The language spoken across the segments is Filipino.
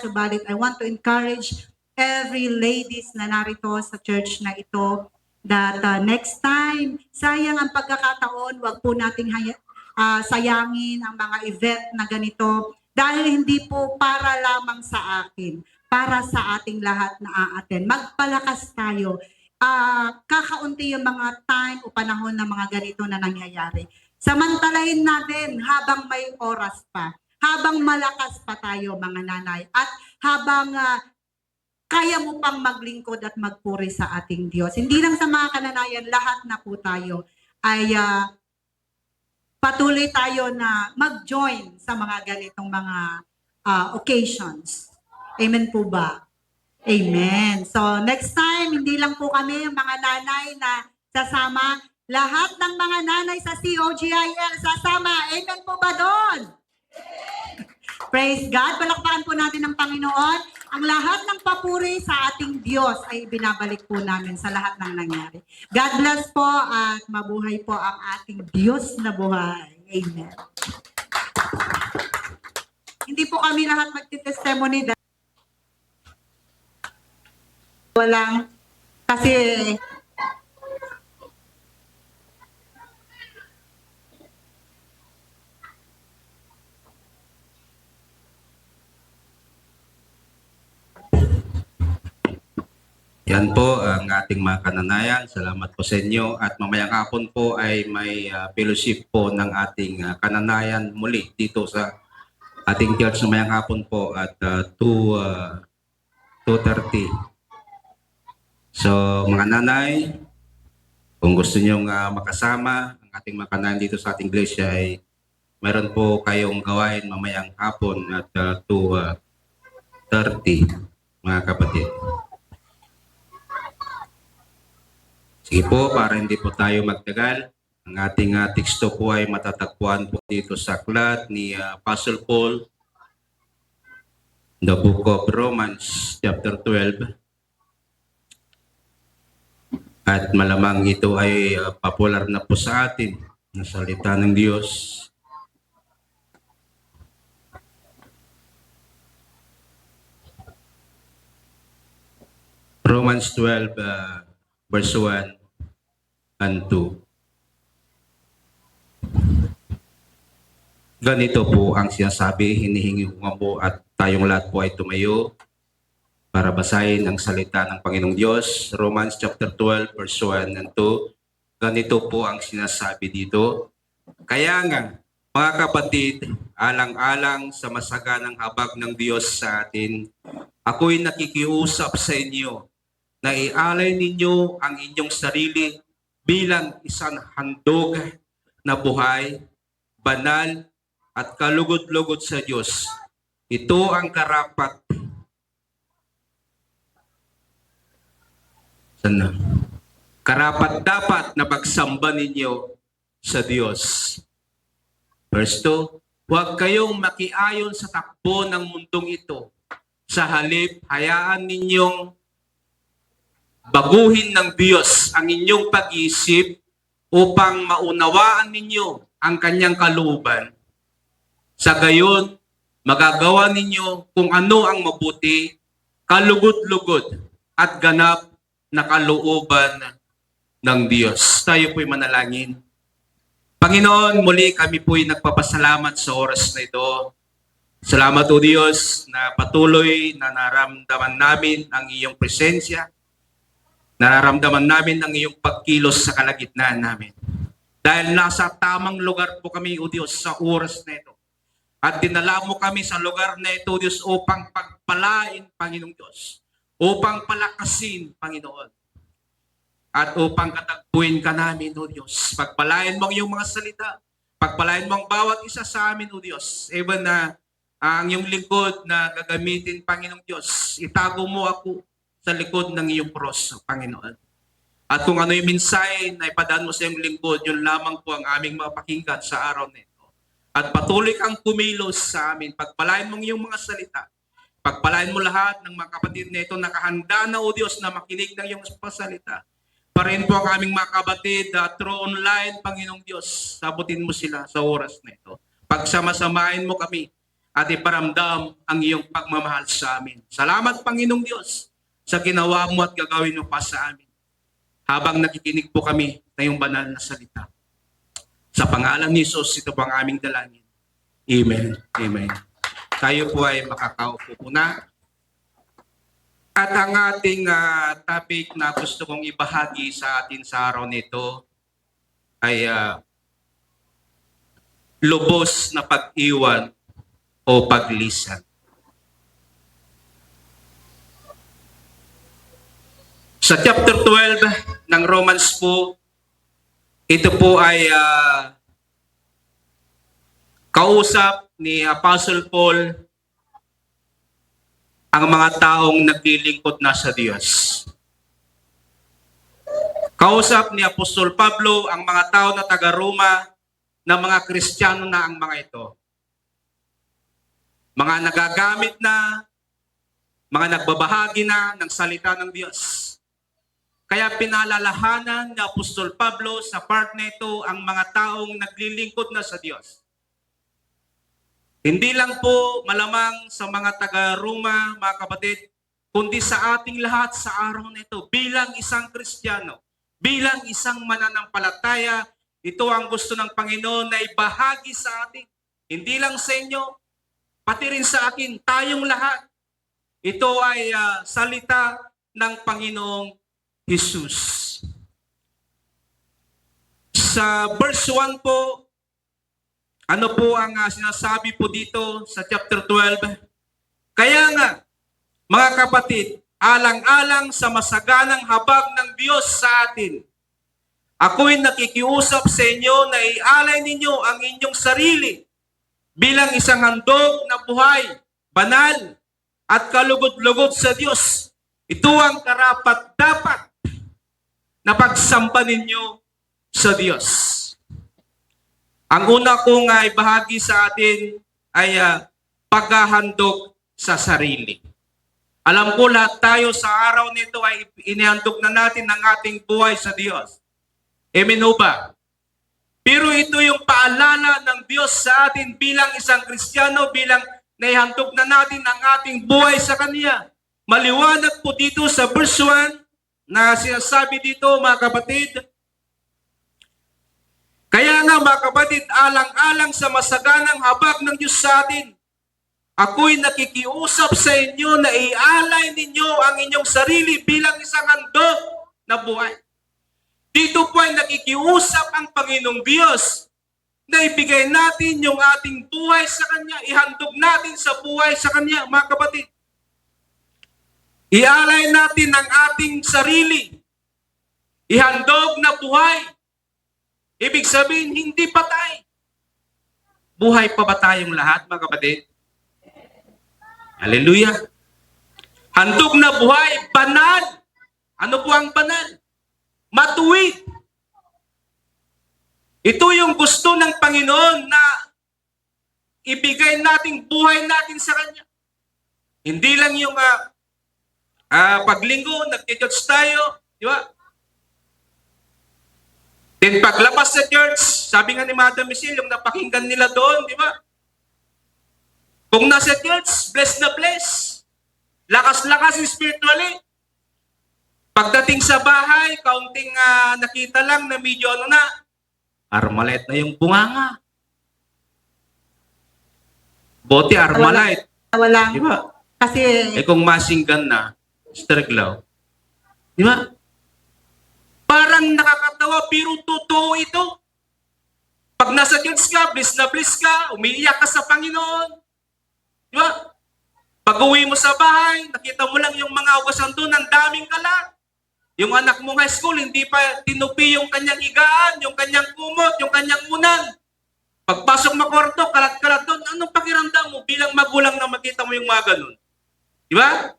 Subalit, I want to encourage every ladies na narito sa church na ito that next time, sayang ang pagkakataon, wag po nating sayangin ang mga event na ganito dahil hindi po para lamang sa akin, para sa ating lahat na aaten. Magpalakas tayo. Kakaunti yung mga time o panahon na mga ganito na nangyayari. Samantalahin natin habang may oras pa, habang malakas pa tayo mga nanay, at habang kaya mo pang maglingkod at magpuri sa ating Diyos. Hindi lang sa mga kananayan, lahat na po tayo ay patuloy tayo na mag-join sa mga ganitong mga occasions. Amen po ba? Amen. So next time, hindi lang po kami yung mga nanay na sasama, lahat ng mga nanay sa COGIL sasama. Amen po ba doon? Praise God. Palakpakan po natin ng Panginoon. Ang lahat ng papuri sa ating Diyos ay binabalik po namin sa lahat ng nangyari. God bless po at mabuhay po ang ating Diyos na buhay. Amen. Hindi po kami lahat magtitestimony dahil walang kasi yan po ang ating mga kananayan. Salamat po sa inyo. At mamayang hapon po ay may fellowship po ng ating kananayan muli dito sa ating church mamayang hapon po at 2:30. So mga nanay, kung gusto nyo makasama ang ating mga kananayan dito sa ating iglesia ay meron po kayong gawain mamayang hapon at 2:30 mga kapatid. Sige po, para hindi po tayo magtagal, ang ating teksto po ay matatagpuan po dito sa aklat ni Apostle Paul, the book of Romans, chapter 12. At malamang ito ay popular na po sa atin, na salita ng Diyos. Romans 12, verse 1 and 2. Ganito po ang sinasabi, hinihingi ko nga po at tayong lahat po ay tumayo para basahin ang salita ng Panginoong Diyos. Romans chapter 12, verse 1 and 2. Ganito po ang sinasabi dito. Kaya nga, mga kapatid, alang-alang sa masaganang habag ng Diyos sa atin, ako'y nakikiusap sa inyo na ialay ninyo ang inyong sarili bilang isang handog na buhay, banal at kalugod-lugod sa Diyos. Ito ang karapat-dapat na pagsamba ninyo sa Diyos. Verse 2, huwag kayong makiayon sa takbo ng mundong ito. Sa halip, hayaan ninyong baguhin ng Diyos ang inyong pag-iisip upang maunawaan ninyo ang kanyang kalooban. Sa gayon, magagawa ninyo kung ano ang mabuti, kalugod-lugod at ganap na kalooban ng Diyos. Tayo po'y manalangin. Panginoon, muli kami po'y nagpapasalamat sa oras na ito. Salamat o Diyos na patuloy na naramdaman namin ang iyong presensya. Nararamdaman namin ang iyong pagkilos sa kalagitnaan namin. Dahil nasa tamang lugar po kami, O Diyos, sa oras na ito. At dinala mo kami sa lugar na ito, Diyos, upang pagpalain, Panginoong Diyos. Upang palakasin, Panginoon. At upang katagpuin ka namin, O Diyos. Pagpalain mo ang iyong mga salita. Pagpalain mo ang bawat isa sa amin, O Diyos. Even na ang iyong lingkod na gagamitin, Panginoong Diyos. Itago mo ako sa likod ng iyong cross, Panginoon. At kung ano yung mensahe na ipadaan mo sa iyong lingkod, yun lamang po ang aming mapakinggan sa araw na ito. At patuloy kang kumilos sa amin. Pagpalain mo ang iyong mga salita. Pagpalain mo lahat ng mga kapatid na ito, nakahanda na, O Diyos, na makinig ng iyong pasalita. Pa rin po ang aming mga kapatid through online, Panginoong Diyos. Sabutin mo sila sa oras na ito. Pagsamasamahin mo kami. at iparamdam ang iyong pagmamahal sa amin. Salamat, Panginoong Diyos, sa ginawa mo at gagawin mo pa sa amin. Habang nakikinig po kami ng iyong banal na salita. Sa pangalan ni Jesus, ito po ang aming dalangin. Amen. Amen. Tayo po ay makakaupo po na. At ang ating topic na gusto kong ibahagi sa atin sa araw nito ay lubos na pag-iwan o paglisan. Sa chapter 12 ng Romans po, ito po ay kausap ni Apostle Paul ang mga taong naglilingkod na sa Diyos. Kausap ni Apostol Pablo ang mga tao na taga-Roma na mga Kristiyano na ang mga ito. Mga nagagamit na, mga nagbabahagi na ng salita ng Diyos. Kaya pinalalahanan ni Apostol Pablo sa part na ito ang mga taong naglilingkod na sa Diyos. Hindi lang po malamang sa mga taga-Roma, mga kapatid, kundi sa ating lahat sa araw na ito. Bilang isang Kristiyano, bilang isang mananampalataya, ito ang gusto ng Panginoon na ibahagi sa atin. Hindi lang sa inyo, pati rin sa akin, tayong lahat. Ito ay salita ng Panginoong Jesus. Sa verse 1 po, ano po ang sinasabi po dito sa chapter 12? Kaya nga, mga kapatid, alang-alang sa masaganang habag ng Diyos sa atin, ako'y nakikiusap sa inyo na ialay ninyo ang inyong sarili bilang isang handog na buhay, banal, at kalugod-lugod sa Diyos. Ito ang karapat-dapat na pagsamba ninyo sa Diyos. Ang una kong ibahagi sa atin ay paghahandog sa sarili. Alam ko lahat tayo sa araw nito ay inihandog na natin ang ating buhay sa Diyos. Amen o ba? Pero ito yung paalala ng Diyos sa atin bilang isang Kristiyano, bilang naihandog na natin ang ating buhay sa Kanya. Maliwanag po dito sa verse 1 na sinasabi dito, mga kapatid, kaya nga mga kapatid, alang-alang sa masaganang habag ng Diyos sa atin, ako'y nakikiusap sa inyo na ialay ninyo ang inyong sarili bilang isang handog na buhay. Dito po ay nakikiusap ang Panginoong Diyos na ibigay natin yung ating buhay sa Kanya, ihandog natin sa buhay sa Kanya, mga kapatid. Ialay natin ang ating sarili, ihandog na buhay. Ibig sabihin, hindi patay. Buhay pa ba tayong lahat, mga kapatid? Hallelujah. Handog na buhay, banal. Ano po ang banal? Matuwid. Ito yung gusto ng Panginoon na ibigay nating buhay natin sa Kanya. Hindi lang yung paglinggo, nag-church tayo, di ba? Then paglabas sa church, sabi nga ni Madam Michelle, yung napakinggan nila doon, di ba? Kung nasa church, bless na bless. Lakas-lakas spiritually. Pagdating sa bahay, kaunting nakita lang na medyo Armalite na yung bunganga. Bote Armalite. Wala. Di ba? Kasi Kung masinggan na, striglaw. Di ba? Parang nakakatawa, pero totoo ito. Pag nasa church ka, bliss na bliss ka, umiiyak ka sa Panginoon. Di ba? Pag uwi mo sa bahay, nakita mo lang yung mga ugasan doon, ang daming kalat. Yung anak mong high school, hindi pa tinupi yung kanyang higaan, yung kanyang kumot, yung kanyang unan. Pagpasok mo kwarto, kalat-kalat doon, anong pakiramdam mo bilang magulang na makita mo yung mga ganun? Di ba?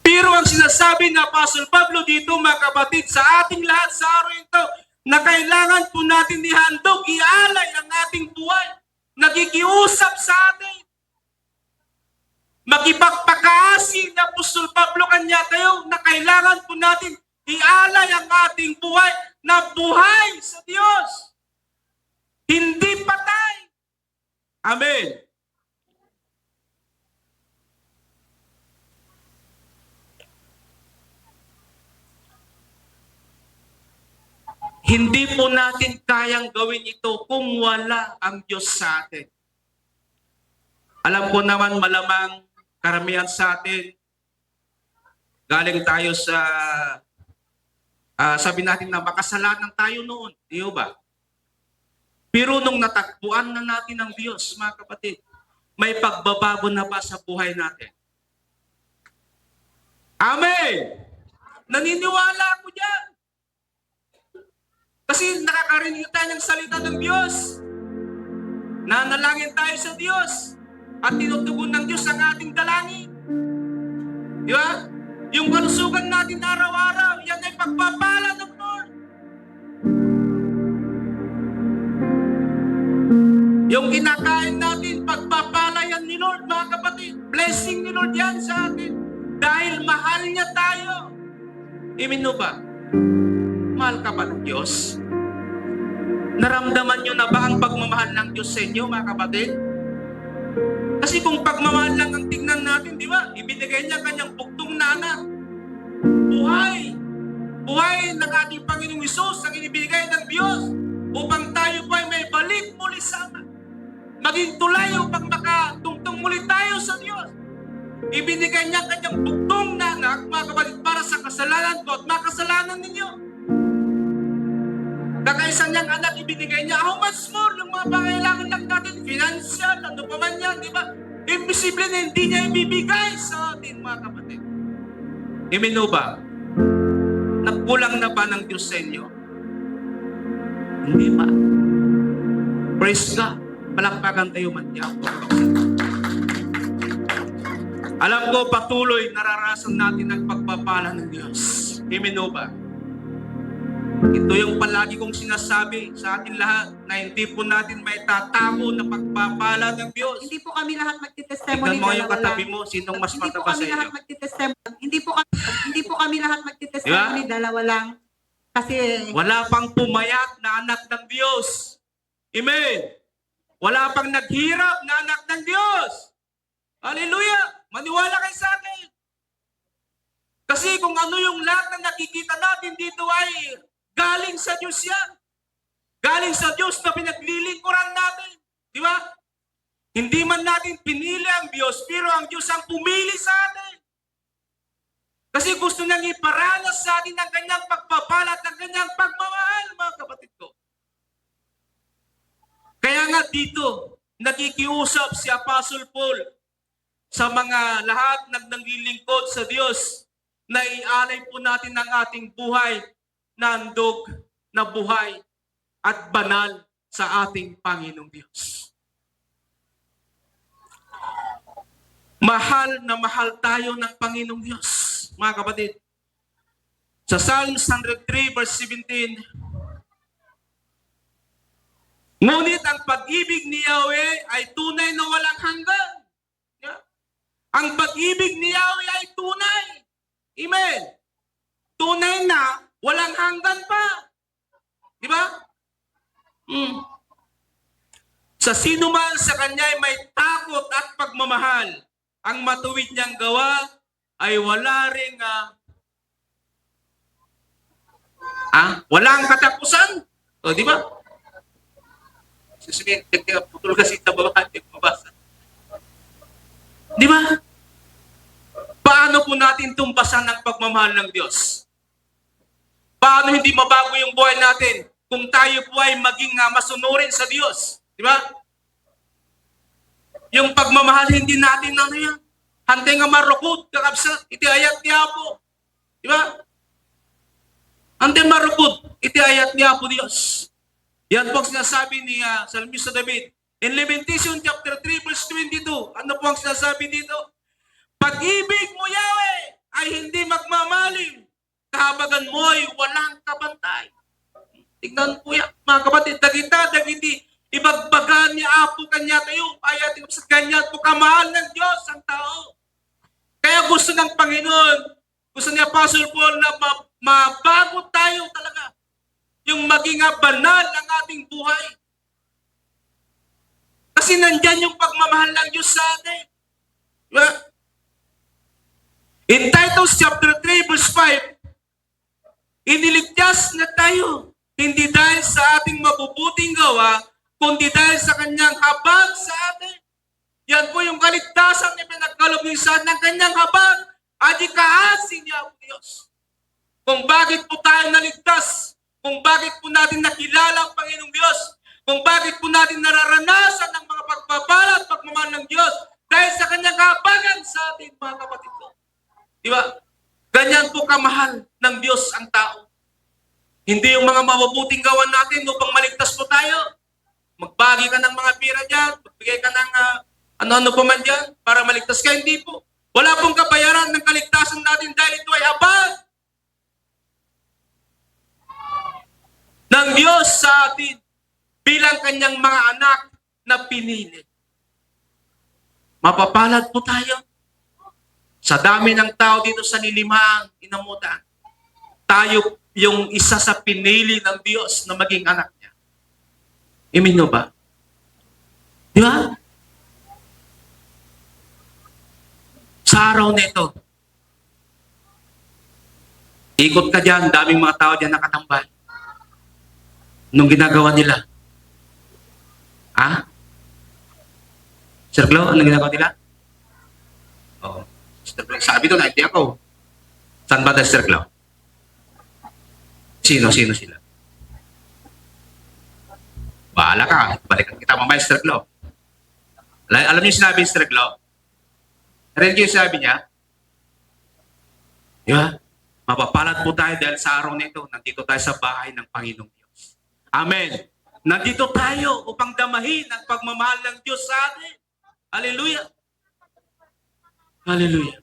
Pero ang sinasabi ng Apostle Pablo dito, mga kapatid, sa ating lahat sa araw ito, na kailangan po natin ihandog, ialay ang ating buhay. Nagigiusap sa atin. Magipagpakaasi ng Apostol Pablo kanya tayo na kailangan po natin ialay ang ating buhay na buhay sa Diyos. hindi patay. Amen. Hindi po natin kayang gawin ito kung wala ang Diyos sa atin. Alam ko naman malamang karamihan sa atin, galing tayo sa, sabi natin na makasalanan tayo noon. Di ba? Pero nung natagpuan na natin ang Diyos, mga kapatid, may pagbabago na ba sa buhay natin? Amen! Naniniwala ako dyan. Kasi nakakarinig tayo ng salita ng Diyos. Nanalangin tayo sa Diyos. At tinutugon ng Diyos ang ating dalangin. Di ba? Yung kalusugan natin araw-araw, yan ay pagpapala ng Lord. Yung kinakain natin, pagpapala yan ni Lord, mga kapatid. Blessing ni Lord yan sa atin. Dahil mahal niya tayo. Amen ba? Mahal ka ba ng Diyos? Naramdaman nyo na ba ang pagmamahal ng Diyos sa inyo, mga kapatid? Kasi kung pagmamahal lang ang tingnan natin, di ba? Ibinigay niya kanyang buktong na anak. Buhay. Buhay ng ating Panginoong Hesus ang inibigay ng Diyos upang tayo po ay may balik muli sa Ama. Maging tulay upang makatungtong muli tayo sa Diyos. Ibinigay niya kanyang buktong na anak, mga kapatid, para sa kasalanan ko at makasalanan ninyo. Kakaisa niyang anak, ibinigay niya, how much more, yung mga pangailangan lang natin, financial, ano pa man yan, di ba? Imposible na hindi niya ibibigay sa atin, mga kapatid. Amen ba? Nagkulang na ba ng Diyos sa inyo? Hindi ba? Praise God. Palakpakan tayo man niya. Alam ko, patuloy nararasan natin ang pagpapala ng Diyos. Amen ba? Ito yung palagi kong sinasabi sa atin lahat na hindi po natin may tatago na pagpapala ng Diyos. Hindi po kami lahat magtitestimony. Tignan mo yung katabi mo, sinong mas mataba sa iyo. Hindi po kami lahat magtitestimony, dalawa lang. Kasi wala pang pumayat na anak ng Diyos. Amen. Wala pang naghirap na anak ng Diyos. Hallelujah. Maniwala kayo sa akin. Kasi kung ano yung lahat na nakikita natin dito ay galing sa Diyos yan. Galing sa Diyos na pinaglilingkuran natin. Di ba? Hindi man natin pinili ang Diyos, pero ang Diyos ang pumili sa atin. Kasi gusto niyang iparanas sa atin ang kanyang pagpapala at ang kanyang pagmamahal, mga kapatid ko. Kaya nga dito, nakikiusap si Apostle Paul sa mga lahat na naglilingkod sa Diyos na ialay po natin ang ating buhay na handog na buhay at banal sa ating Panginoong Diyos. Mahal na mahal tayo ng Panginoong Diyos, mga kapatid. Sa Psalms 103 verse 17, ngunit ang pag-ibig ni Yahweh ay tunay na walang hanggan. Yeah. Ang pag-ibig ni Yahweh ay tunay. Amen. Tunay na walang hanggan pa. Di ba? Sa sino man sa kanya ay may takot at pagmamahal, ang matuwid niyang gawa ay wala ring walang katapusan. O, di ba? Sasabihin, putol kasi tababa, hindi mabasa. Di ba? Paano po natin tumpasan ang pagmamahal ng Diyos? Paano hindi mabago yung buhay natin kung tayo po ay maging masunurin sa Diyos? Di ba? Yung pagmamahal hindi natin yan. Hantay nga marukod, kakabsat, iti ayat niya po. Di ba? Hantay marukod, iti ayat niya po Diyos. Yan po ang sinasabi ni Salmista David. In Lamentation chapter 3 verse 22, ano po ang sinasabi dito? Pag-ibig mo, Yahweh, ay hindi magmamalim. Kahabagan mo ay walang kabantay. Tignan po yan, mga kapatid, dagiti, ibagbagan niya apo kanya tayo, ayat sa kanya po kamahal ng Diyos ang tao. Kaya gusto ng Panginoon, gusto ni Apostle Paul na mabago tayo talaga. Yung maging banal ang ating buhay. Kasi nandyan yung pagmamahal ng Diyos sa atin. Diba? In Titus chapter 3 verse 5, iniligtas na tayo, hindi dahil sa ating mabubuting gawa, kundi dahil sa kanyang habag sa atin. Yan po yung kaligtasan na pinagkaloob sa atin ng kanyang habag. Adi kaasin niya ang Diyos. Kung bakit po tayo naligtas, kung bakit po natin nakilala ang Panginoong Diyos, kung bakit po natin nararanasan ang mga pagpapala at pagmamahal ng Diyos, dahil sa kanyang kahabagan sa atin, mga kapatid ko. Di ba? Ganyan po kamahal ng Diyos ang tao. Hindi yung mga mabubuting gawa natin upang maligtas po tayo. Magbagi ka ng mga pira dyan, magbigay ka ng ano-ano pa man dyan para maligtas ka. Hindi po. Wala pong kabayaran ng kaligtasan natin dahil ito ay habag ng Diyos sa atin bilang kanyang mga anak na pinili. Mapapalad po tayo. Sa dami ng tao dito sa Lilimang, Inamutan, tayo yung isa sa pinili ng Diyos na maging anak niya. Amen nyo ba? Di ba? Sa araw na ito, ikot ka dyan, daming mga tao dyan nakatambay. Nung ginagawa nila. Ha? Sir Glo, anong ginagawa nila? Oo. Sabi ko na, hindi ako. Saan ba tayo, Sir Glo? Sino sila? Bahala ka. Balikan kita mamaya, Sir Glo. Alam niyo yung sinabi ni Sir Glo? Narinig niyo yung sabi niya? Diba? Mapapalad po tayo dahil sa araw nito, nandito tayo sa bahay ng Panginoong Diyos. Amen. Nandito tayo upang damahin ang pagmamahal ng Diyos sa atin. Hallelujah. Hallelujah.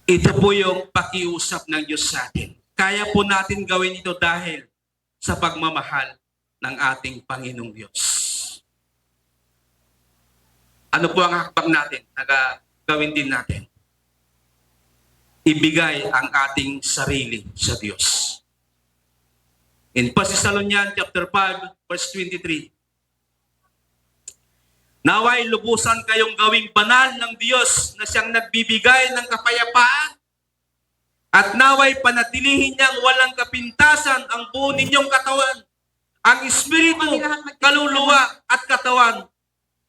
Ito po yung pakiusap ng Diyos sa atin. Kaya po natin gawin ito dahil sa pagmamahal ng ating Panginoong Diyos. Ano po ang hakbang natin na gawin din natin? Ibigay ang ating sarili sa Diyos. In 1 Thessalonians chapter 5, verse 23, naway lubusan kayong gawing banal ng Diyos na siyang nagbibigay ng kapayapaan at naway panatilihin niyang walang kapintasan ang buo ninyong katawan, ang espiritu, kaluluwa at katawan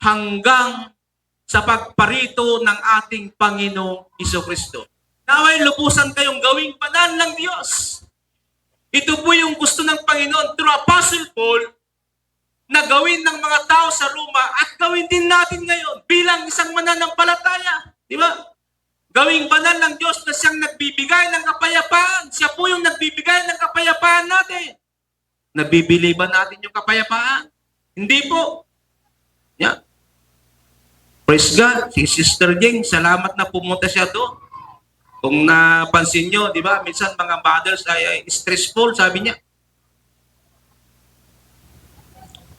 hanggang sa pagparito ng ating Panginoong Jesucristo. Naway lubusan kayong gawing banal ng Diyos. Ito po yung gusto ng Panginoon through Apostle Paul na gawin ng mga tao sa Roma at gawin din natin ngayon bilang isang mananampalataya. Di ba? Gawing banal ng Diyos na siyang nagbibigay ng kapayapaan. Siya po yung nagbibigay ng kapayapaan natin. Nabibili ba natin yung kapayapaan? Hindi po. Yeah. Praise God. Si Sister Jing, salamat na pumunta siya doon. Kung napansin nyo, di ba, minsan mga mothers ay stressful, sabi niya.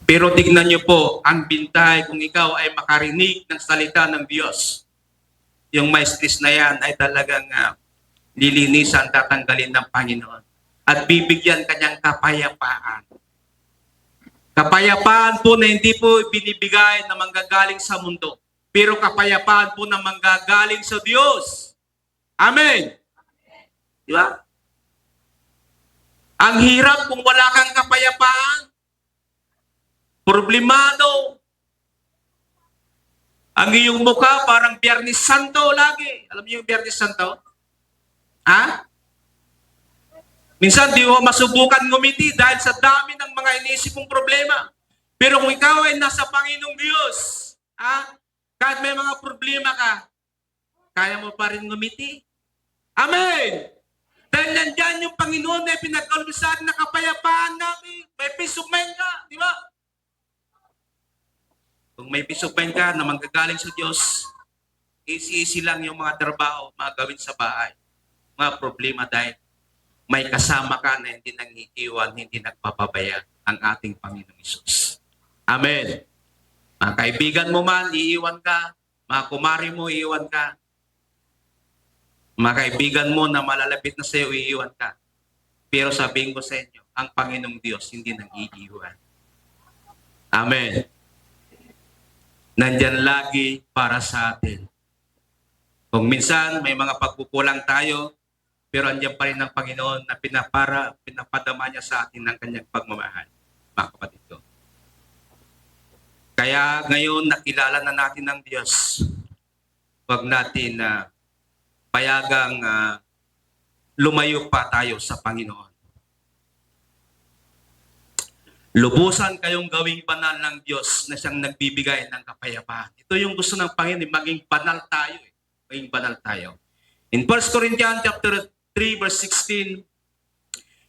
Pero tignan nyo po, ang bintay kung ikaw ay makarinig ng salita ng Diyos. Yung may stress na yan ay talagang lilinisan, tatanggalin ng Panginoon. At bibigyan kanyang kapayapaan. Kapayapaan po na hindi po binibigay na manggagaling sa mundo. Pero kapayapaan po na manggagaling sa Diyos. Amen. Di ba? Ang hirap kung wala kang kapayapaan. Problemado. Ang iyong mukha parang Biyernes Santo lagi. Alam niyo yung Biyernes Santo? Ha? Minsan di mo masubukan ngumiti dahil sa dami ng mga iniisip mong problema. Pero kung ikaw ay nasa Panginoong Diyos, kahit may mga problema ka, kaya mo pa rin ngumiti. Amen! Dahil nandyan yung Panginoon na pinagkaloob sa atin na kapayapaan namin. May peace of mind ka, di ba? Kung may peace of mind ka na manggagaling sa Diyos, easy lang yung mga trabaho, mga gawin sa bahay. Mga problema dahil may kasama ka na hindi nangiiwan, hindi nagpapabaya ang ating Panginoong Hesus. Amen. Mga kaibigan mo man, iiwan ka. Mga kumari mo, iiwan ka. Mga kaibigan mo na malalapit na sa iyo, iiwan ka. Pero sabihin ko sa inyo, ang Panginoong Diyos hindi nag-iiwan. Amen. Nandyan lagi para sa atin. Kung minsan may mga pagkukulang tayo, pero andyan pa rin ang Panginoon na pinapadama niya sa atin ng kanyang pagmamahal. Mga kapatid ko. Kaya ngayon nakilala na natin ang Diyos. Huwag natin payagang lumayo pa tayo sa Panginoon. Lubusan kayong gawing banal ng Diyos na siyang nagbibigay ng kapayapaan. Ito yung gusto ng Panginoon, maging banal tayo. Maging banal tayo. In 1 Corinthians chapter 3 verse 16,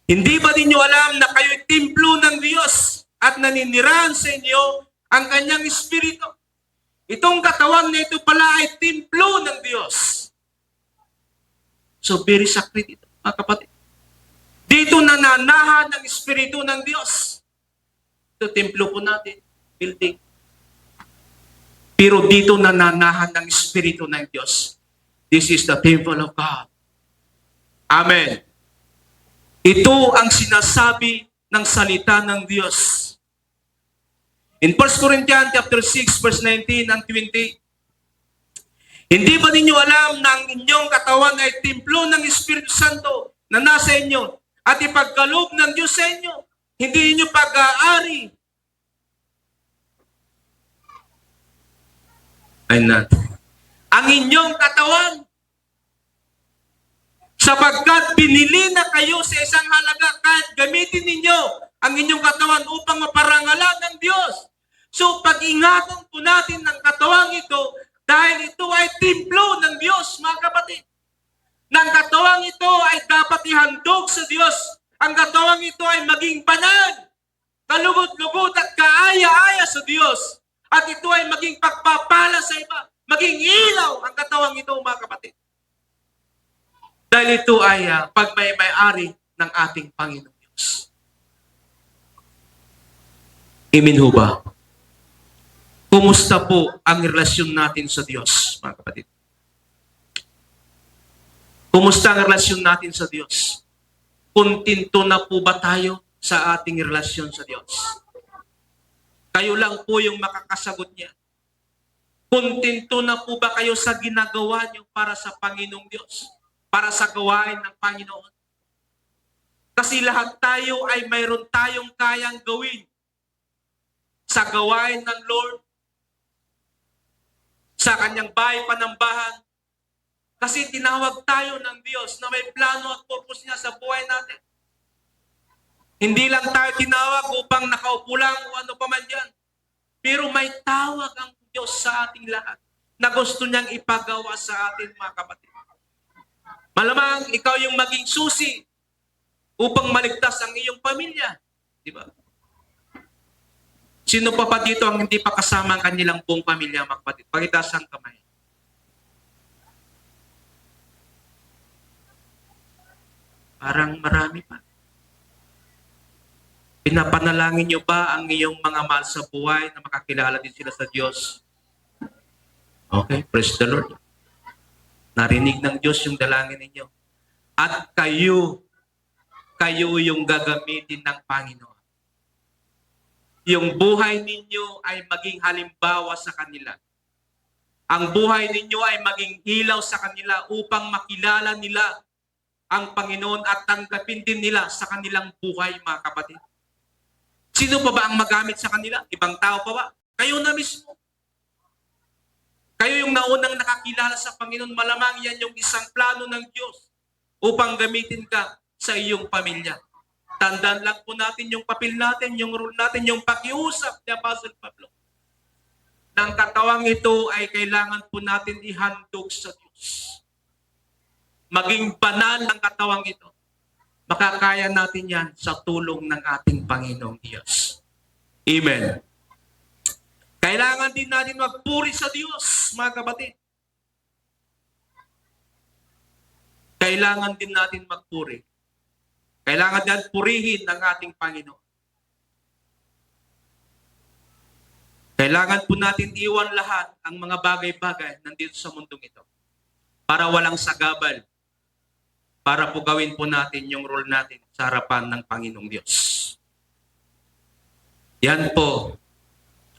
hindi ba ninyo alam na kayo'y templo ng Diyos at naninirahan sa inyo ang kanyang Espiritu? Itong katawan na ito pala ay templo ng Diyos. So very sacred ito, mga kapatid. Dito nananahan ng Espiritu ng Diyos. Ito, templo po natin, building. Pero dito nananahan ng Espiritu ng Diyos. This is the temple of God. Amen. Ito ang sinasabi ng salita ng Diyos. In 1 Corinthians chapter 6 verse 19 and 20, hindi ba ninyo alam na ang inyong katawan ay templo ng Espiritu Santo na nasa inyo at ipagkaloob ng Diyos sa inyo? Hindi inyo pag-aari. Ay natin. Ang inyong katawan, sapagkat pinili na kayo sa isang halaga, kahit gamitin ninyo ang inyong katawan upang maparangalan ng Diyos. So pag-ingatan po natin ng katawang ito dahil ito ay templo ng Diyos, mga kapatid. Nang katawang ito ay dapat ihandog sa Diyos. Ang katawang ito ay maging banal, kalugod-lugod at kaaya-aya sa Diyos. At ito ay maging pagpapala sa iba, maging ilaw ang katawang ito, mga kapatid. Dahil ito ay pagmay-ari ng ating Panginoong Diyos. Amen ho ba? Kumusta po ang relasyon natin sa Diyos, mga kapatid? Kumusta ang relasyon natin sa Diyos? Kontento na po ba tayo sa ating relasyon sa Diyos? Kayo lang po yung makakasagot niya. Kontento na po ba kayo sa ginagawa niyo para sa Panginoong Diyos? Para sa gawain ng Panginoon? Kasi lahat tayo ay mayroon tayong kayang gawin sa gawain ng Lord, sa kanyang bahay panambahan. Kasi tinawag tayo ng Diyos na may plano at purpose niya sa buhay natin. Hindi lang tayo tinawag upang nakaupo lang o ano pa man dyan. Pero may tawag ang Diyos sa ating lahat na gusto niyang ipagawa sa atin, mga kapatid. Malamang ikaw yung maging susi upang maligtas ang iyong pamilya. Di ba? Sino pa dito ang hindi pa kasama ang kanilang buong pamilya, mga kapatid? Pakitaas ang kamay. Parang marami pa. Pinapanalangin niyo ba ang iyong mga mahal sa buhay na makakilala din sila sa Diyos? Okay, praise the Lord. Narinig ng Diyos yung dalangin ninyo. At kayo yung gagamitin ng Panginoon. Yung buhay ninyo ay maging halimbawa sa kanila. Ang buhay ninyo ay maging ilaw sa kanila upang makilala nila ang Panginoon at tanggapin din nila sa kanilang buhay, mga kapatid. Sino pa ba ang magamit sa kanila? Ibang tao pa ba? Kayo na mismo. Kayo yung naunang nakakilala sa Panginoon, malamang yan yung isang plano ng Diyos upang gamitin ka sa iyong pamilya. Tandaan lang po natin yung papel natin, yung role natin, yung pakiusap ni Apostle Pablo. Nang katawang ito ay kailangan po natin ihandog sa Diyos. Maging banal ang katawang ito. Makakaya natin yan sa tulong ng ating Panginoong Diyos. Amen. Kailangan din natin magpuri sa Diyos, mga kapatid. Kailangan din natin magpuri. Kailangan din purihin ang ating Panginoon. Kailangan po natin iwan lahat ang mga bagay-bagay nandito sa mundong ito para walang sagabal, para po gawin po natin yung role natin sa harapan ng Panginoong Diyos. Yan po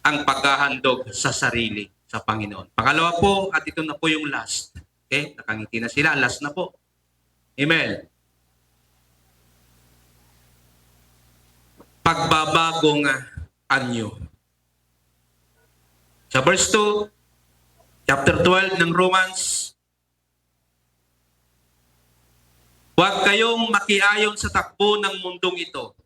ang paghahandog sa sarili sa Panginoon. Pangalawa po, at ito na po yung last. Okay? Nakangiti na sila. Last na po. Amen. Pagbabagong anyo. Sa verse 2, chapter 12 ng Romans, huwag kayong makiayon sa takbo ng mundong ito.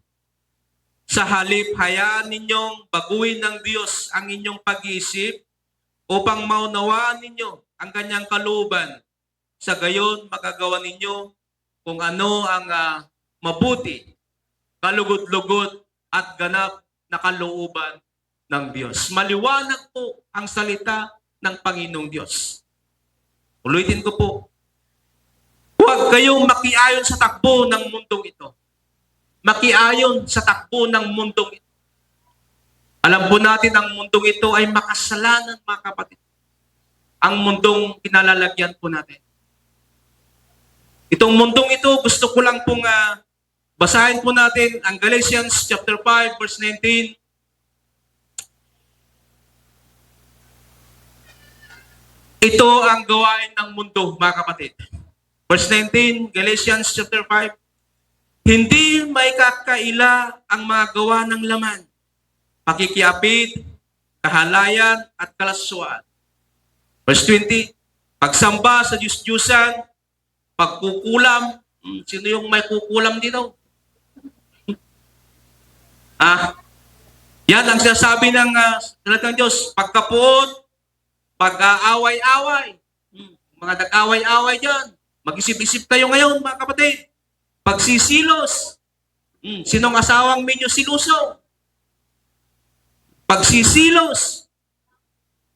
Sa halip, hayaan ninyong baguhin ng Diyos ang inyong pag-iisip upang maunawaan ninyo ang kanyang kalooban. Sa gayon, magagawa ninyo kung ano ang mabuti, kalugod-lugod at ganap na kalooban ng Diyos. Maliwanag po ang salita ng Panginoong Diyos. Ulitin ko po. Huwag kayong makiayon sa takbo ng mundong ito. Makiayon sa takbo ng mundong ito. Alam po natin ang mundong ito ay makasalanan, mga kapatid. Ang mundong kinalalagyan po natin. Itong mundong ito, gusto ko lang pong basahin po natin ang Galatians chapter 5 verse 19. Ito ang gawain ng mundo, mga kapatid. Verse 19, Galatians chapter 5. Hindi may kakaila ang mga gawa ng laman, pakikiapid, kahalayan, at kalaswaan. Verse 20, pagsamba sa Diyos-Diyusan, pagkukulam. Sino yung may kukulam dito? Yan ang sinasabi ng ng Diyos. Pagkapuot, pag-aaway-away. Mga nag-away-away dyan. Mag-isip-isip kayo ngayon, mga kapatid. Pagsisilos. Sinong asawang minyo siluso? Pagsisilos.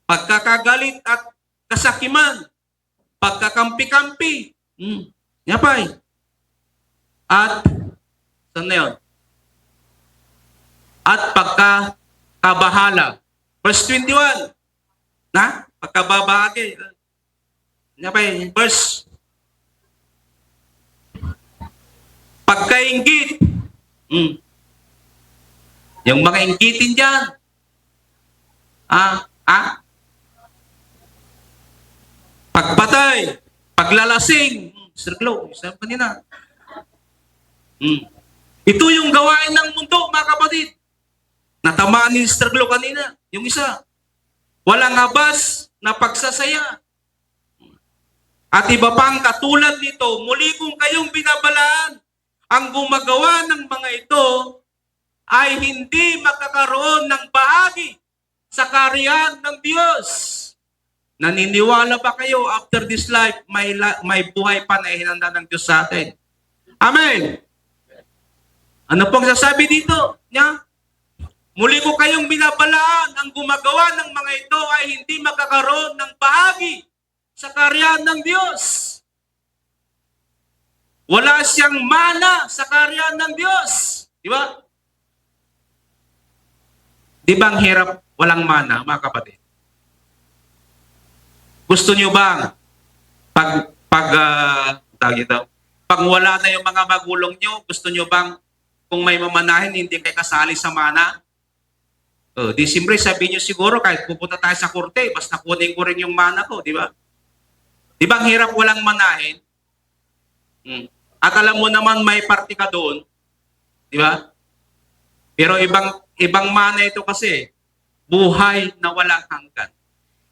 Pagkakagalit at kasakiman. Pagkakampi-kampi. Yapay. At, saan na yun? At pagkakabahala. Verse 21. Pagkababagi. Yapay. Verse pagkainggit. Yung mga inggitin dyan. Pagpatay. Paglalasing. Sir Glo, sabi kanina. Ito yung gawain ng mundo, mga kapatid. Natamaan ni Sir Glo kanina. Yung isa. Walang habas na pagsasaya. At iba pang katulad nito, muli kong kayong binabalaan. Ang gumagawa ng mga ito ay hindi makakaroon ng bahagi sa kaharian ng Diyos. Naniniwala ba kayo after this life, may buhay pa na ihinanda ng Diyos sa atin? Amen! Ano pong sasabi dito? Muli ko kayong binabalaan, ang gumagawa ng mga ito ay hindi makakaroon ng bahagi sa kaharian ng Diyos. Wala siyang mana sa kaharian ng Diyos. Di ba? Di ba ang hirap walang mana, mga kapatid? Gusto nyo bang pag wala na yung mga magulang nyo, gusto nyo bang kung may mamanahin, hindi kayo kasali sa mana? Di siyempre sabihin nyo siguro kahit pupunta tayo sa korte, basta kunin ko rin yung mana ko, di ba? Di ba ang hirap walang manahin? At alam mo naman may party ka doon, di ba? Pero ibang mana ito kasi, buhay na walang hanggan.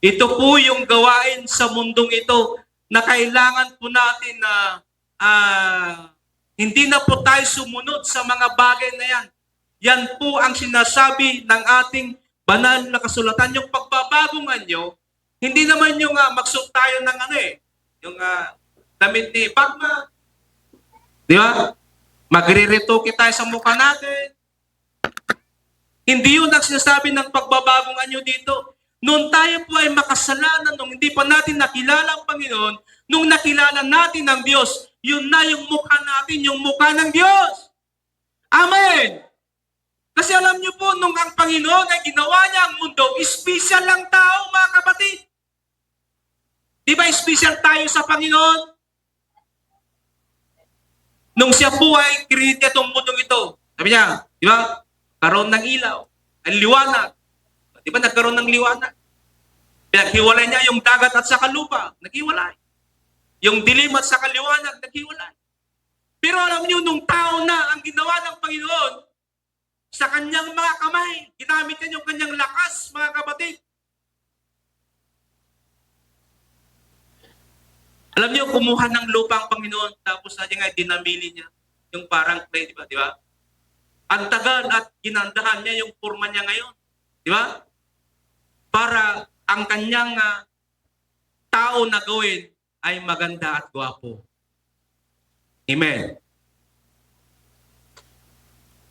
Ito po yung gawain sa mundong ito na kailangan po natin na hindi na po tayo sumunod sa mga bagay na yan. Yan po ang sinasabi ng ating banal na kasulatan. Yung pagbabago nyo, hindi naman yung magsuot tayo ng yung damit ni Batman. Di ba? Magre-retoke tayo sa mukha natin. Hindi yun ang sinasabi ng pagbabagong anyo dito. Noon tayo po ay makasalanan, nung hindi pa natin nakilala ang Panginoon, nung nakilala natin ang Diyos, yun na yung mukha natin, yung mukha ng Diyos. Amen! Kasi alam niyo po, nung ang Panginoon ay ginawa niya ang mundo, special lang tao, mga kapatid. Di ba special tayo sa Panginoon? Nung siya po ay create itong mundong ito, sabi niya, di ba? Karoon ng ilaw, ang liwanag. Di ba nagkaroon ng liwanag? Pinaghiwalay niya yung dagat at saka lupa, naghiwalay. Yung dilim at saka liwanag, naghiwalay. Pero alam niyo, nung tao na ang ginawa ng Panginoon, sa kanyang mga kamay, ginamit niya yung kanyang lakas, mga kapatid. Alam niyo, kumuha ng lupa ang Panginoon, tapos na niya nga, dinamili niya. Yung parang clay, di ba? Di ba? Ang tagal at ginandahan niya yung forma niya ngayon. Di ba? Para ang kanyang tao na gawin ay maganda at gwapo. Amen.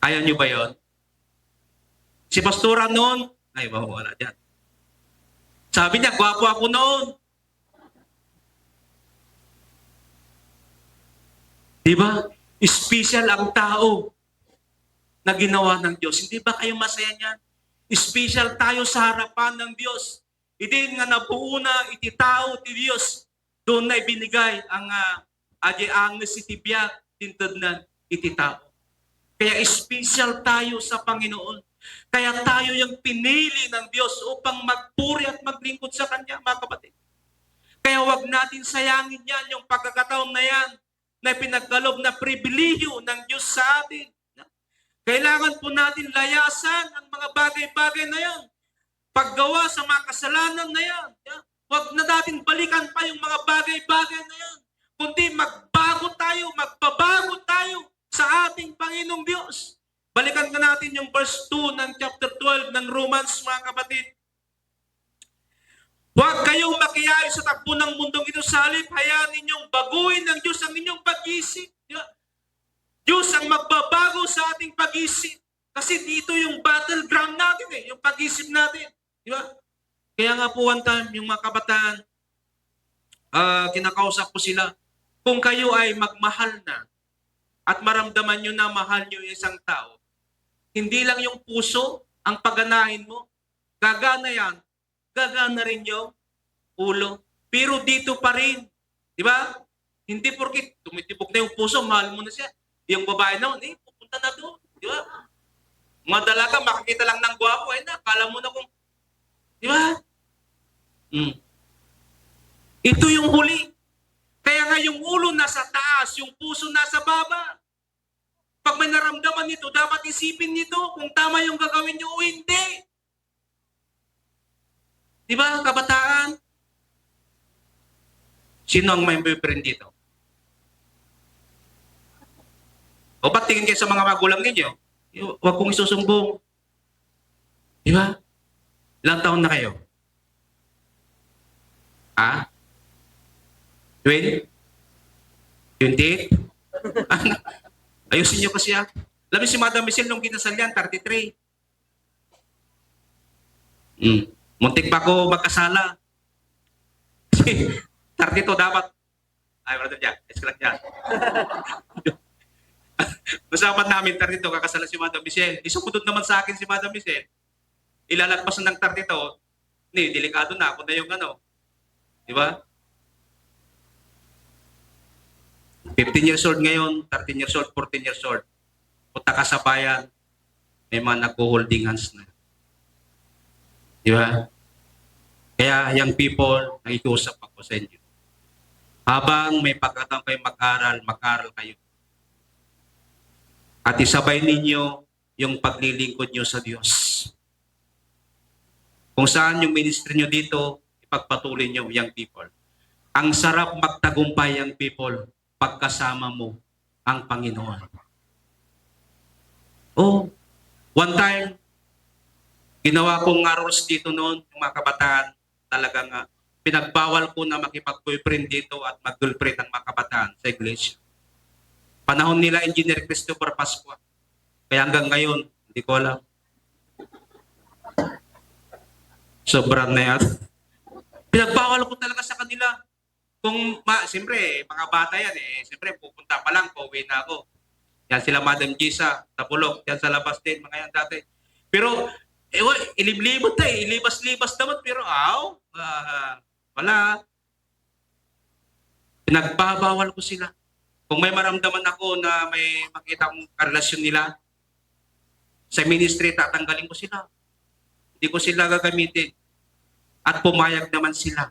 Ayaw niyo ba yon? Si Pastora noon, ay wala dyan. Sabi niya, gwapo ako noon. Diba? Special ang tao na ginawa ng Diyos. Hindi ba kayo masaya niyan? Special tayo sa harapan ng Diyos. Hindi nga nabuo na iti tao ti Diyos. Doon na ibinigay ang agyaang si tibiyag tintod na iti tao. Kaya special tayo sa Panginoon. Kaya tayo yung pinili ng Diyos upang magpuri at maglingkod sa Kanya, mga kapatid. Kaya wag natin sayangin yan, yung pagkakataon na yan, na pinagkaloob na pribilehyo ng Diyos sa atin. Kailangan po natin layasan ang mga bagay-bagay na yan. Paggawa sa mga kasalanan na yan. Huwag na natin balikan pa yung mga bagay-bagay na yan. Kundi magbago tayo, magpabago tayo sa ating Panginoong Diyos. Balikan ka natin yung verse 2 ng chapter 12 ng Romans, mga kapatid. Huwag kayong makiyayo sa takbo ng mundong ito, sa halip, hayaan ninyong baguhin ng Diyos ang inyong pag-isip. Diyos ang magbabago sa ating pag-isip. Kasi dito yung battleground natin yung pag-isip natin. Di ba? Kaya nga po one time, yung mga kabataan, kinakausap ko sila, kung kayo ay magmahal na at maramdaman nyo na mahal nyo yung isang tao, hindi lang yung puso ang pagganahin mo, gagana yan, gagana rin yung ulo. Pero dito pa rin, di ba? Hindi porkit tumitibok na yung puso, mahal mo na siya. Yung babae naman, pupunta na doon. Di ba? Mga dalaga, makikita lang ng gwapo, akala mo na kung, di ba? Ito yung huli. Kaya nga yung ulo nasa taas, yung puso nasa baba. Pag may naramdaman nito, dapat isipin nito kung tama yung gagawin nyo o hindi. Di ba, kabataan? Sino ang may boyfriend dito? O ba't tingin kayo sa mga magulang ninyo? Huwag kong isusumbong. Di ba? Ilang taon na kayo? 20? 28? Ayusin nyo kasi Alam si Madam Michelle nung kinasal yan, 33. Muntik pa ako magkasala. 32 dapat. Ay, brother Jack, escalak yan. Usapan namin 32, kakasala si Madam Michelle. Isumunod naman sa akin si Madam Michelle. Ilalagpas na ng 32, delikado na ako na yung Di ba? 15 years old ngayon, 13 years old, 14 years old. Punta ka sa bayan, may mga nag-holding hands na. Di ba? Kaya young people, nakikiusap ako sa inyo. Habang may pagkataon kayo mag-aral kayo. At isabay ninyo yung paglilingkod nyo sa Diyos. Kung saan yung ministry nyo dito, ipagpatuloy nyo, young people. Ang sarap magtagumpay, young people, pagkasama mo ang Panginoon. One time, ginawa kong rules dito noon, yung mga kabataan, talagang pinagbawal ko na makipag-boyfriend dito at mag-girlfriend ng mga kabataan sa iglesia. Panahon nila Engineer Christopher Pascua. Kaya hanggang ngayon, hindi ko alam. Sobrang na yan. Pinagbawal ko talaga sa kanila. Siyempre, mga bata yan siyempre, pupunta pa lang, pauwi na ako. Yan sila Madam Gisa, Tapulok, yan sa labas din, mga yan dati. Pero, ilimlimot na ilibas-libas naman, pero wala. Pinagbabawal ko sila. Kung may maramdaman ako na may makita akong karelasyon nila, sa ministry, tatanggalin ko sila. Hindi ko sila gagamitin. At pumayag naman sila.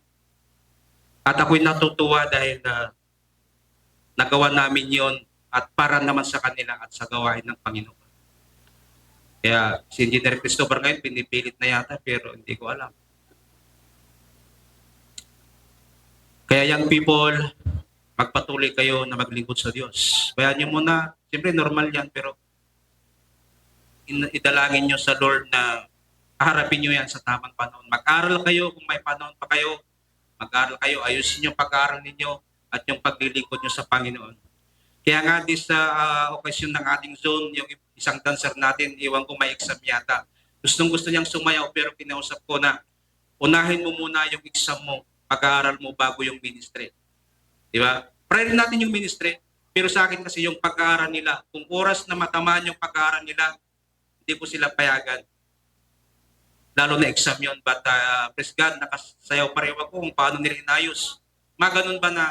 At ako'y natutuwa dahil nagawa namin yon at para naman sa kanila at sa gawain ng Panginoon. Kaya si Engineer Christopher ngayon, pinipilit na yata pero hindi ko alam. Kaya young people, magpatuloy kayo na maglingkod sa Diyos. Bayaan nyo muna, siyempre normal yan, pero idalangin nyo sa Lord na harapin nyo yan sa tamang panahon. Mag-aral kayo kung may panahon pa kayo. Mag-aral kayo, ayusin yung pag-aaral ninyo at yung paglilingkod nyo sa Panginoon. Kaya nga sa okasyon ng ating zone, yung isang dancer natin, iwan ko may exam yata. Gusto niyang sumayaw pero kinausap ko na unahin mo muna yung exam mo, pag-aaral mo bago yung ministry. Di ba? Pray natin yung ministry, pero sa akin kasi yung pag-aaral nila, kung oras na matamaan yung pag-aaral nila, hindi ko sila payagan. Lalo na exam yun. But praise God, nakasayaw pa rin ako kung paano nila inayos. Ganun ba na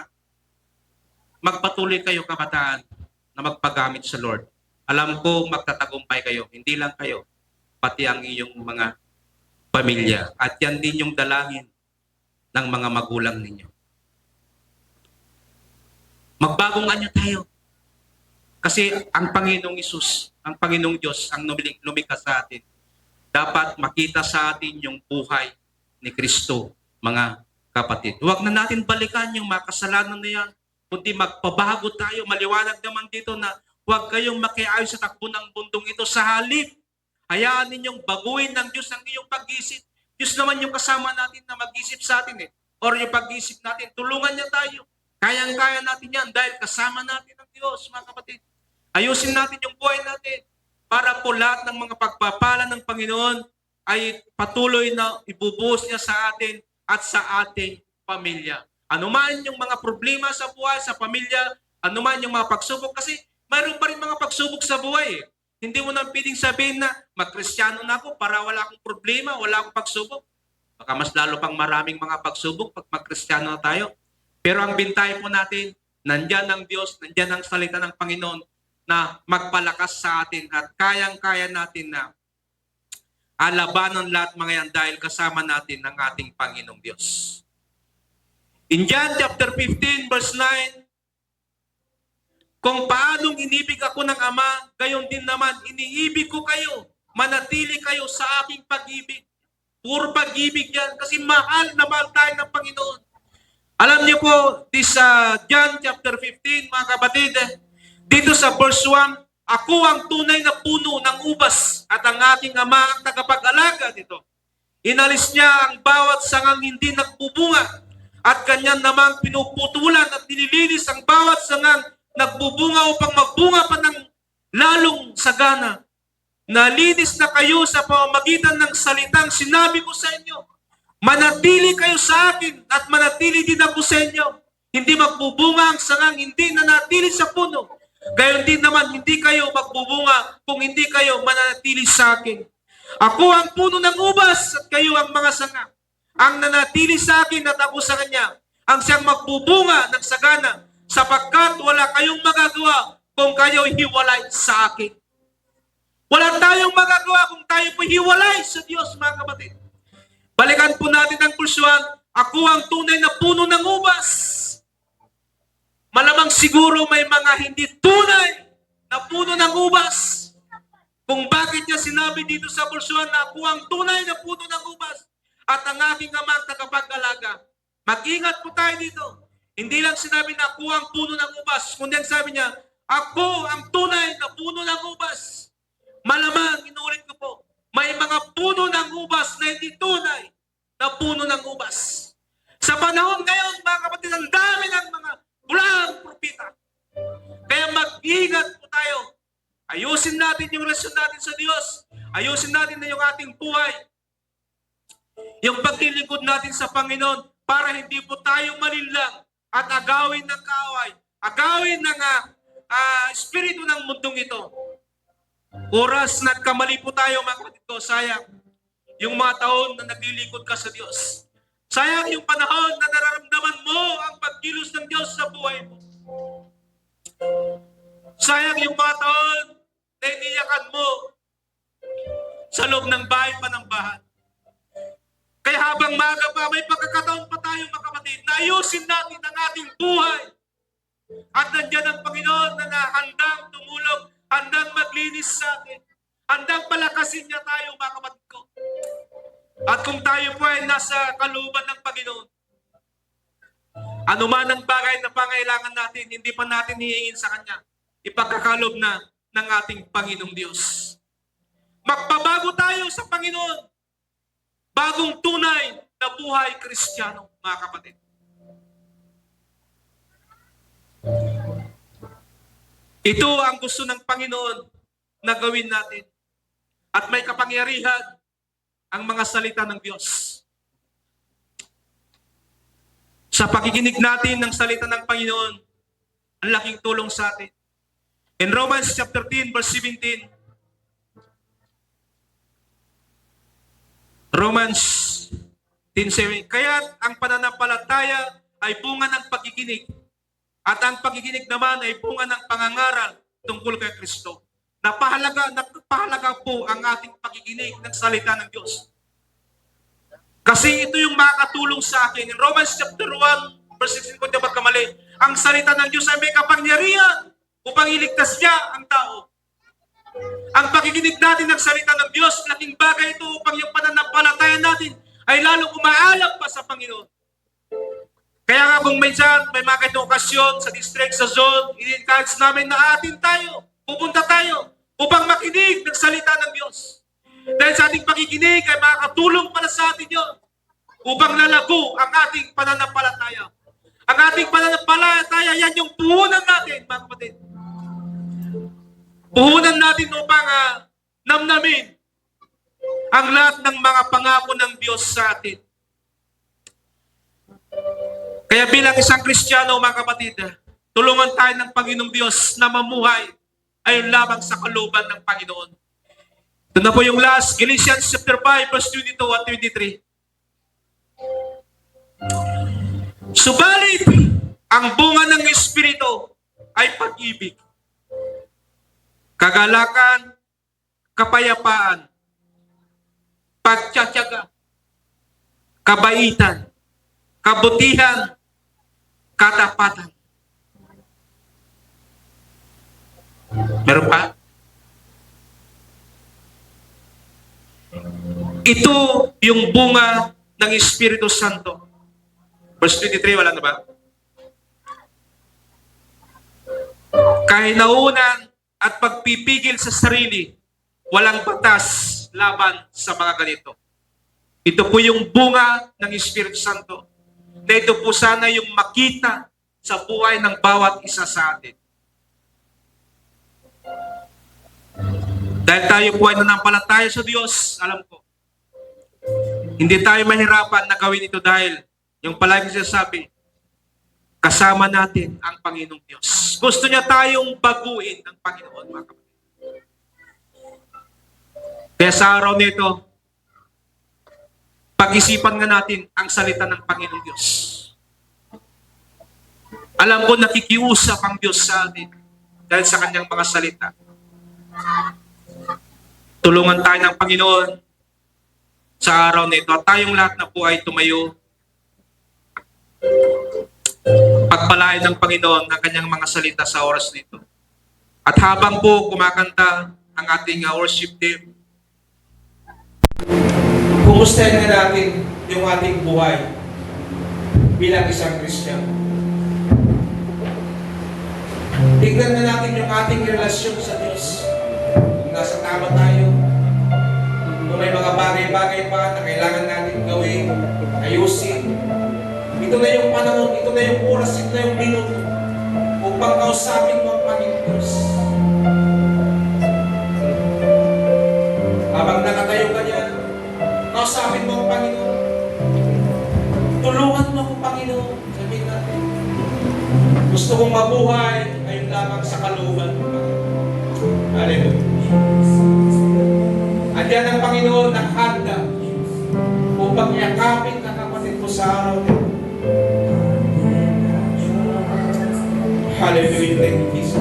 magpatuloy kayo kabataan na magpagamit sa Lord. Alam ko magtatagumpay kayo. Hindi lang kayo, pati ang iyong mga pamilya. At yan din yung dalangin ng mga magulang ninyo. Magbagong anyo tayo. Kasi ang Panginoong Isus, ang Panginoong Diyos, ang lumikha sa atin, dapat makita sa atin yung buhay ni Kristo, mga kapatid. Huwag na natin balikan yung mga kasalanan na yan, kundi magpabago tayo. Maliwanag naman dito na huwag kayong makiayon sa takbo ng bundong ito. Sa halip, hayaan ninyong baguhin ng Diyos ang iyong pag-isip. Diyos naman yung kasama natin na mag-isip sa atin Or yung pag-isip natin, tulungan niya tayo. Kayang-kaya natin yan dahil kasama natin ang Diyos, mga kapatid. Ayusin natin yung buhay natin para po lahat ng mga pagpapala ng Panginoon ay patuloy na ibubuhos niya sa atin at sa ating pamilya. Anuman yung mga problema sa buhay, sa pamilya, anuman yung mga pagsubok, kasi mayroon pa rin mga pagsubok sa buhay. Hindi mo na pwedeng sabihin na mag-Kristiyano na ako para wala akong problema, wala akong pagsubok. Baka mas lalo pang maraming mga pagsubok pag mag-Kristiyano na tayo. Pero ang bintay po natin, nandyan ang Diyos, nandyan ang salita ng Panginoon na magpalakas sa atin at kayang-kaya natin na alabanan lahat mga yan dahil kasama natin ang ating Panginoong Diyos. In John chapter 15 verse 9, kung paanong inibig ako ng Ama, gayon din naman iniibig ko kayo. Manatili kayo sa aking pag-ibig. Puro pag-ibig yan kasi mahal na mahal tayo ng Panginoon. Alam niyo po, this John chapter 15, mga kapatid, dito sa verse 1, ako ang tunay na puno ng ubas at ang aking Ama ang tagapag-alaga dito. Inalis niya ang bawat sangang hindi nagbubunga at kanyan namang pinuputulan at nililinis ang bawat sangang nagbubunga upang magbunga pa ng lalong sagana. Nalinis na kayo sa pamamagitan ng salitang sinabi ko sa inyo. Manatili kayo sa akin at manatili din ako sa inyo. Hindi magbubunga ang sangang hindi nanatili sa puno. Gayon din naman hindi kayo magbubunga kung hindi kayo mananatili sa akin. Ako ang puno ng ubas at kayo ang mga sanga. Ang nanatili sa akin at ako sa kanya, ang siyang magbubunga ng sagana, sapagkat wala kayong magagawa kung kayo hiwalay sa akin. Wala tayong magagawa kung tayo po hiwalay sa Diyos, mga kapatid. Balikan po natin ang pulsuan, ako ang tunay na puno ng ubas. Malamang siguro may mga hindi tunay na puno ng ubas. Kung bakit niya sinabi dito sa pulsuan na ako ang tunay na puno ng ubas at ang aking Ama ang tagapag-alaga. Mag-ingat po tayo dito. Hindi lang sinabi na ako ang puno ng ubas, kundi ang sabi niya, ako ang tunay na puno ng ubas. Malamang, inulit ko po, may mga puno ng ubas na hindi tunay na puno ng ubas. Sa panahon ngayon, mga kapatid, ang dami ng mga bulang propita. Kaya mag-ingat po tayo. Ayusin natin yung relasyon natin sa Diyos. Ayusin natin na yung ating buhay. Yung paglilingkod natin sa Panginoon para hindi po tayo malinlang at agawin ng kaaway. Agawin ng espiritu ng mundong ito. Oras na kamali po tayo, mga kapatid ko, sayang yung mga taon na naglilingkod ka sa Diyos. Sayang yung panahon na nararamdaman mo ang pagkilos ng Diyos sa buhay mo. Sayang yung mga taon na iniyakan mo sa loob ng bahay pa ng bahay. Kaya habang maaga pa, may pagkakataon pa tayo mga kapatid, na ayusin natin ang ating buhay. At nandiyan ang Panginoon na handang tumulong, handang maglinis sa atin, handang palakasin niya tayo mga kapatid ko. At kung tayo po ay nasa kalooban ng Panginoon, anuman ang bagay na pangailangan natin, hindi pa natin hihingin sa Kanya, ipagkakalob na ng ating Panginoong Diyos. Magbabago tayo sa Panginoon. Bagong tunay na buhay Kristiyano, mga kapatid. Ito ang gusto ng Panginoon na gawin natin. At may kapangyarihan ang mga salita ng Diyos. Sa pakikinig natin ng salita ng Panginoon, ang laking tulong sa atin. In Romans chapter 10, verse 17, Romans 10:7. Kaya ang pananampalataya ay bunga ng pagkikinig. At ang pagkikinig naman ay bunga ng pangangaral tungkol kay Kristo. Napahalaga po ang ating pagkikinig ng salita ng Diyos. Kasi ito yung makakatulong sa akin. In Romans chapter 1, verse 16, kung di magkamali, ang salita ng Diyos ay may kapangyarihan upang iligtas niya ang tao. Ang pakikinig natin ng salita ng Diyos, laking bagay ito upang yung pananampalataya natin ay lalong umaalap pa sa Panginoon. Kaya nga kung minsan may mga ganitong okasyon sa district, sa zone, in-encourage namin na atin tayo, pupunta tayo upang makinig ng salita ng Diyos. Dahil sa ating pakikinig ay makakatulong pala sa atin yun upang lalago ang ating pananampalataya. Ang ating pananampalataya, yan yung puhunan natin, mga kapatid. Puhunan natin upang namnamin ang lahat ng mga pangako ng Diyos sa atin. Kaya bilang isang Kristiyano, mga kapatid, tulungan tayo ng Panginoong Diyos na mamuhay ayon lamang sa kalooban ng Panginoon. Ito na po yung last, Galatians chapter 5, verse 22 at 23. Subalit, ang bunga ng Espiritu ay pag-ibig, kagalakan, kapayapaan, pagtsatsaga, kabaitan, kabutihan, katapatan. Meron pa? Ito yung bunga ng Espiritu Santo. Verse 23, wala na ba? Kahinaunan at pagpipigil sa sarili, walang batas laban sa mga ganito. Ito po yung bunga ng Espiritu Santo. Na ito po sana yung makita sa buhay ng bawat isa sa atin. Dahil tayo po ay nanampalataya sa Diyos, alam ko, hindi tayo mahirapan na gawin ito dahil yung palagi sinasabi, kasama natin ang Panginoong Diyos. Gusto niya tayong baguhin ng Panginoon, mga kapatid. Kaya sa araw nito, pag-isipan nga natin ang salita ng Panginoong Diyos. Alam ko nakikiusap ang Diyos sa atin dahil sa kanyang mga salita. Tulungan tayo ng Panginoon sa araw nito at tayong lahat na po ay tumayo. Pagpalain ng Panginoon ang kanyang mga salita sa oras nito. At habang po kumakanta ang ating worship team, kumustahin na natin yung ating buhay bilang isang Kristiyano. Tignan na natin yung ating relasyon sa Diyos. Kung nasa tama tayo, kung may mga bagay-bagay pa na kailangan natin gawin, ayusin. Ito na yung panahon, ito na yung oras, ito na yung minuto upang kausapin mo ang Panginoon Diyos. Habang nakatayo ka niyan, kausapin mo ang Panginoon. Tulungan mo ang Panginoon. Sabihin natin, gusto kong mabuhay ngayon lamang sa kalooban ng Panginoon. Hallelujah. Andiyan ang Panginoon naghanda upang yakapin ang kapatid mo sa araw nito. Hallelujah. Thank you, Jesus.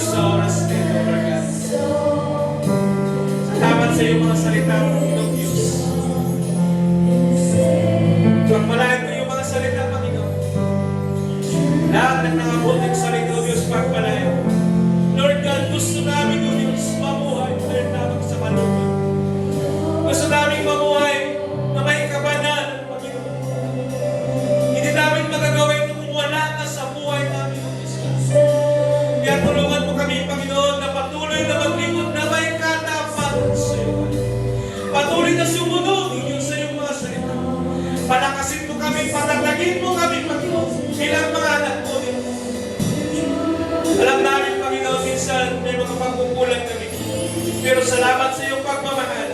Diyos sa oras na ito, Lord God. Salamat sa iyong mga salita, Panginoong Diyos. Pagpalain ko yung mga salita, Panginoon. Lahat ng nangabuting salita, O Diyos, pagpalain. Lord God, gusto namin, O Diyos, mamuhay dahil namin sa kalooban. Gusto namin mamuhay na may kabanalan, Panginoon. Hindi namin magagawa ito kung wala ka sa buhay namin, O Diyos. Kaya tulungan mo kami, Panginoon, na patuloy na maglingkod na may katapatan sa iyo. Patuloy na sumunod, O Diyos, sa iyong mga salita. Palakasin mo kami, patatagin mo kami, Panginoon, bilang mga anak mo, Diyos. Alam namin, Panginoon, minsan may mga pagkukulang kami. Pero salamat sa iyong pagmamahal.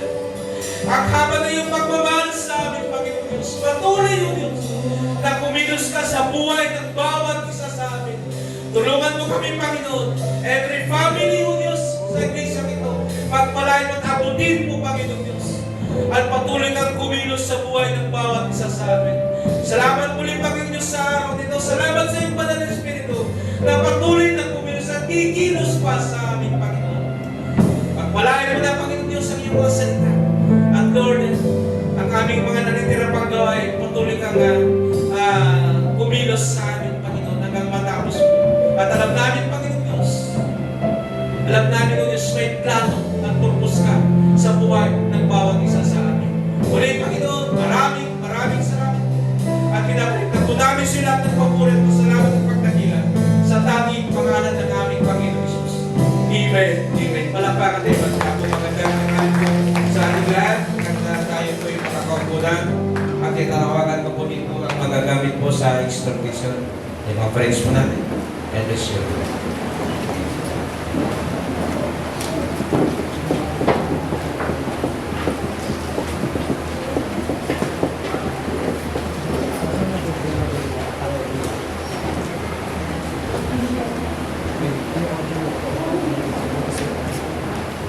Ang haba na iyong pagmamahal sa amin, Panginoon Diyos. Patuloy, O Diyos, na kumilos ka sa buhay ng bawat isa sa amin. Tulungan mo kami, Panginoon. Every family, O Diyos, sa iglesia ito, pagpalain at abutin mo, Panginoon Diyos. At patuloy kang kumilos sa buhay ng bawat isa sa amin. Salamat muli, Panginoon Diyos, sa araw nito. Salamat sa iyong banal na Espiritu na patuloy na kumilos at kikilos pa sa amin, Panginoon. Pagpalain mo na, Panginoon Diyos, ang iyong mga salita. At Lord, ang aming mga nanitirang paggawa ay patuloy kang kumilos sa amin, Panginoon, hanggang matapos mo. At alam namin, Panginoon Diyos, alam namin, O Diyos, may plano at purpose ka sa buhay ng bawat isa sa amin. Muli, Panginoon, maraming salamat. At pinapalitan po namin sila ng papurit mo. Salamat at pagdakila sa tanging pangalan ng aming Panginoon Jesus. Amen. Amen. Palakpakan tayo. Ako magandang nangalan sa ating lahat. At tayo po yung makakaupunan. At itanawagan ko po dito ang magagamit po sa exhortation. Yung mga friends po natin. And bless you.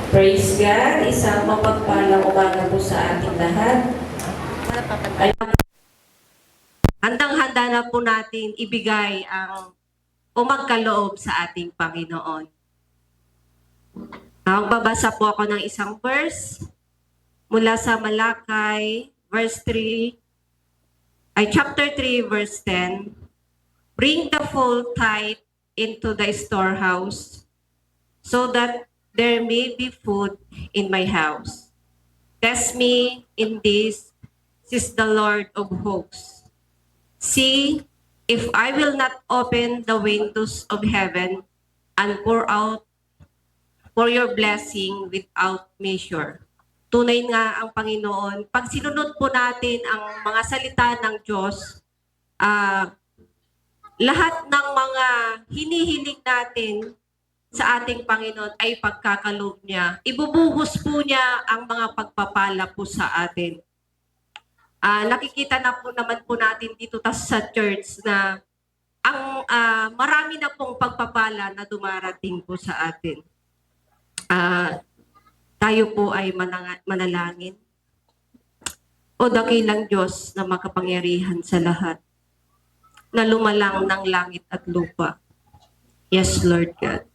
Praise God, isang mapagpalang umaga po sa ating lahat. Handang-handa na po natin ibigay ang umagkaloob sa ating Panginoon. Magbabasa po ako ng isang verse mula sa Malakay, chapter 3, verse 10. Bring the full tithe into the storehouse, so that there may be food in my house. Test me in this, says the Lord of hosts. See, if I will not open the windows of heaven and pour out for your blessing without measure. Tunay nga ang Panginoon. Pag sinunod po natin ang mga salita ng Diyos, lahat ng mga hinihiling natin sa ating Panginoon ay pagkakaloob niya. Ibubuhos po niya ang mga pagpapala po sa atin. Nakikita na po naman po natin dito sa church na ang marami na pong pagpapala na dumarating po sa atin. Tayo po ay manalangin. O dakilang Diyos na makapangyarihan sa lahat, na lumalang ng langit at lupa. Yes, Lord God.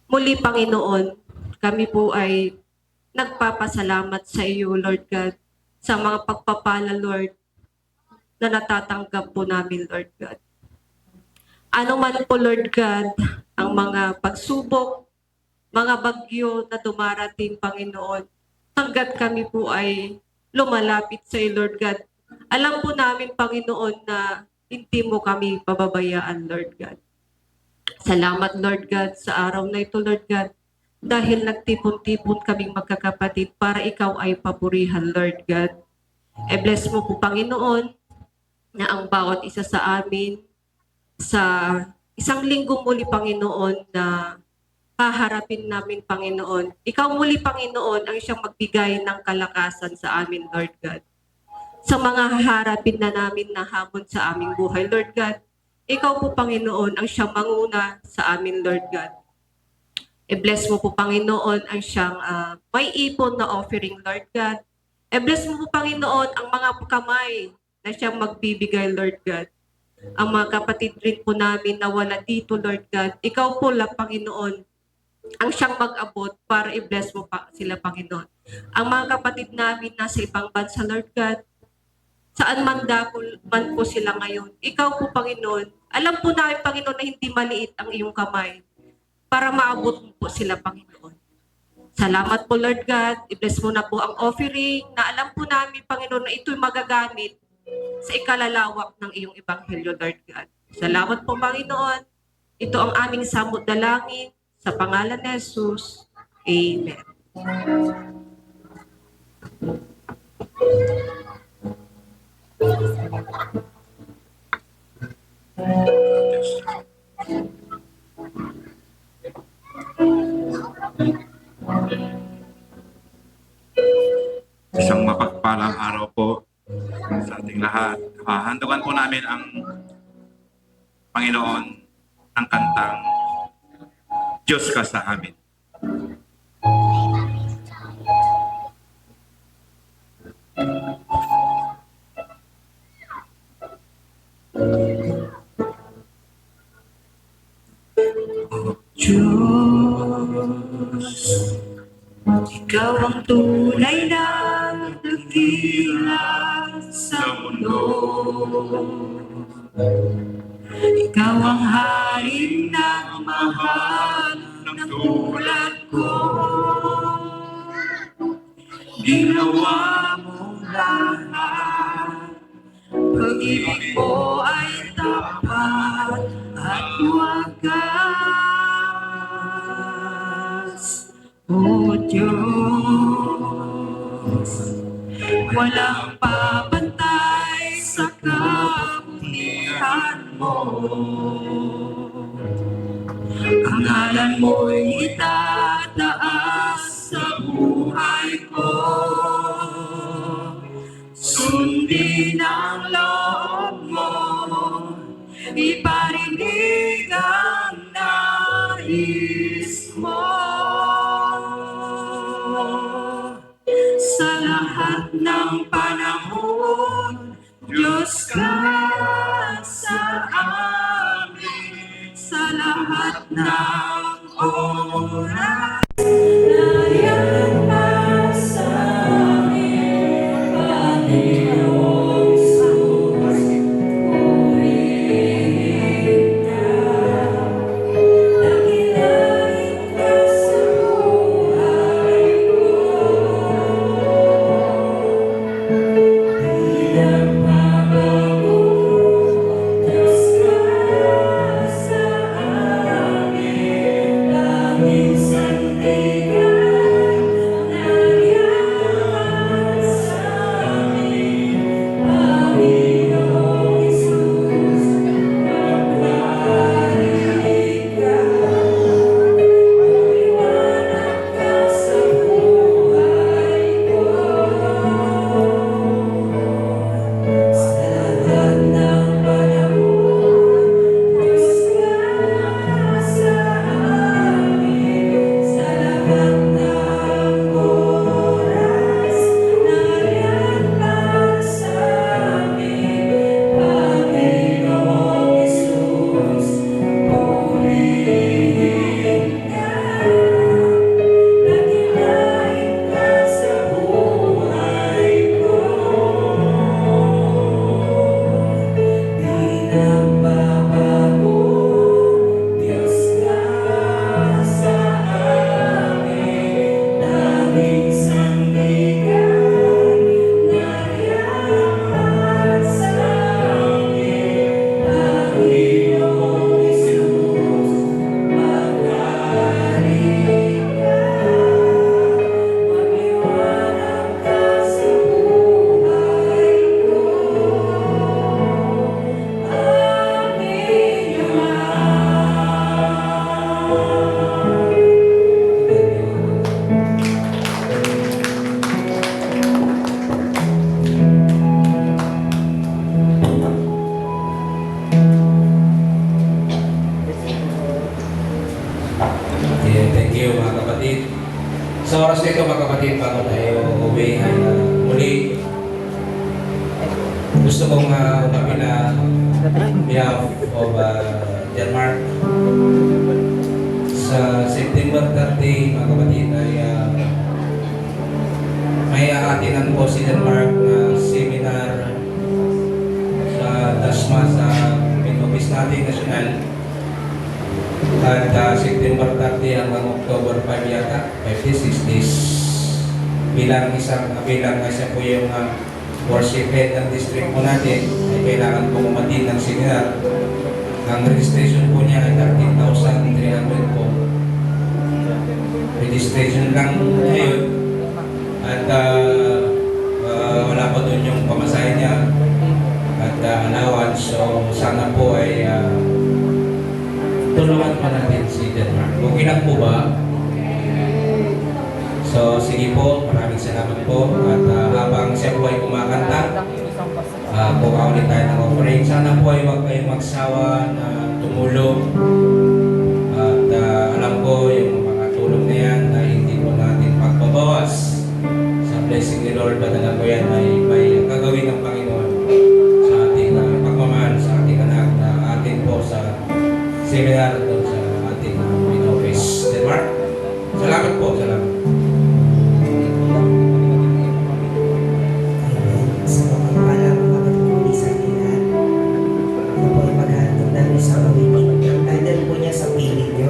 Muli, Panginoon, kami po ay nagpapasalamat sa iyo, Lord God, sa mga pagpapala, Lord, na natatanggap po namin, Lord God. Ano man po, Lord God, ang mga pagsubok, mga bagyo na dumarating, Panginoon, hanggat kami po ay lumalapit sa iyo, Lord God. Alam po namin, Panginoon, na hindi mo kami pababayaan, Lord God. Salamat, Lord God, sa araw na ito, Lord God, dahil nagtipon-tipon kaming magkakapatid para ikaw ay papurihan, Lord God. Bless mo po, Panginoon, na ang bawat isa sa amin sa isang linggo muli, Panginoon, na haharapin namin, Panginoon. Ikaw muli, Panginoon, ang siyang magbigay ng kalakasan sa amin, Lord God. Sa mga haharapin na namin na hamon sa aming buhay, Lord God, ikaw po, Panginoon, ang siyang manguna sa amin, Lord God. Bless mo po, Panginoon, ang siyang may ipon na offering, Lord God. Bless mo po, Panginoon, ang mga kamay na siyang magbibigay, Lord God. Ang mga kapatid rin po namin na wala dito, Lord God. Ikaw po lang, Panginoon, ang siyang mag-abot para i-bless mo pa sila, Panginoon. Ang mga kapatid namin nasa ibang bansa, Lord God, saan man po sila ngayon. Ikaw po, Panginoon, alam po namin, Panginoon, na hindi maliit ang iyong kamay para maabot mo po sila, Panginoon. Salamat po, Lord God. I-bless mo na po ang offering na alam po namin, Panginoon, na ito'y magagamit sa ikalalawak ng iyong ebanghelyo, Lord God. Salamat po, Panginoon. Ito ang aming samot dalangin sa pangalan ni Jesus. Amen. Isang mapagpalang araw po sa ating lahat. Handugan po namin ang Panginoon ng kantang Diyos ka sa amin. Diyos, ikaw ang tunay na dakila sa mundo. Ikaw ang hari ng mahal ng tulad ko. Ginawa mong lahat, pag-ibig mo ay tapat at wagas. O Diyos, walang papantay sa kabutihan mo. Ang ngalan mo'y itataas sa buhay ko. Sundin ang loob mo, iparinig ang nais mo. Sa lahat ng panahon, Diyos ka sa amin. Sa lahat ng oras, nariyan ka sa amin, Panginoong Jesus. Purihin ka, dakilain ka sa buhay ko. Pinagbabago, Diyos ka sa amin, langit sandigan, nariyan sa amin, Panginoong Jesus. Magparinig ka, umiwanag ka sa buhay ko. Sa lahat ng panahon, Diyos ka sa amin. Sa lahat ng oras, nariyan ka sa amin, Panginoong Jesus. Purihin ka, dakilain ka sa buhay ko. Pinagbabago, Diyos ka sa amin, langit sandigan, nariyan sa amin, Panginoong Jesus. Magparinig ka, magliwanag ka sa buhay ko. Aming Yeah, thank you mga kapatid. Sa oras na ito mga kapatid, bago tayo uwi ay muli gusto kong umamin na behalf of Denmark sa sa September 30, mga kapatid, ay may aatinan po si Denmark na seminar sa DASMA sa main office natin national. At September 30 hanggang October 5 yata, 56 days. Bilang isa po yung worship head ng district po natin, ay kailangan po umatin ng seminar. Ang registration po niya ay 13,300 po. Registration lang ngayon. At wala pa doon yung pamasahe niya at allowance. So sana po ay tulungan pa natin si Denmark. Okay lang po ba? So sige po, maraming salamat po. At habang siya po ay kumakanta, kuha ulit tayo ng offering. Sana po ay huwag kayong magsawa na tumulong. At alam ko yung mga tulong na yan na hindi po natin pagbabawas sa blessing ni Lord. At alam ko yan ay may gagawin ng Panginoon sa ating pagmamahal sa ating anak na atin po sa seminar doon sa ating main office. Denmark, salamat po, salamat. Sa pagpapalang mga patuloy sa kailan, ako po ay maghahandog namin sa awitin. Ang title po niya sa piling niyo.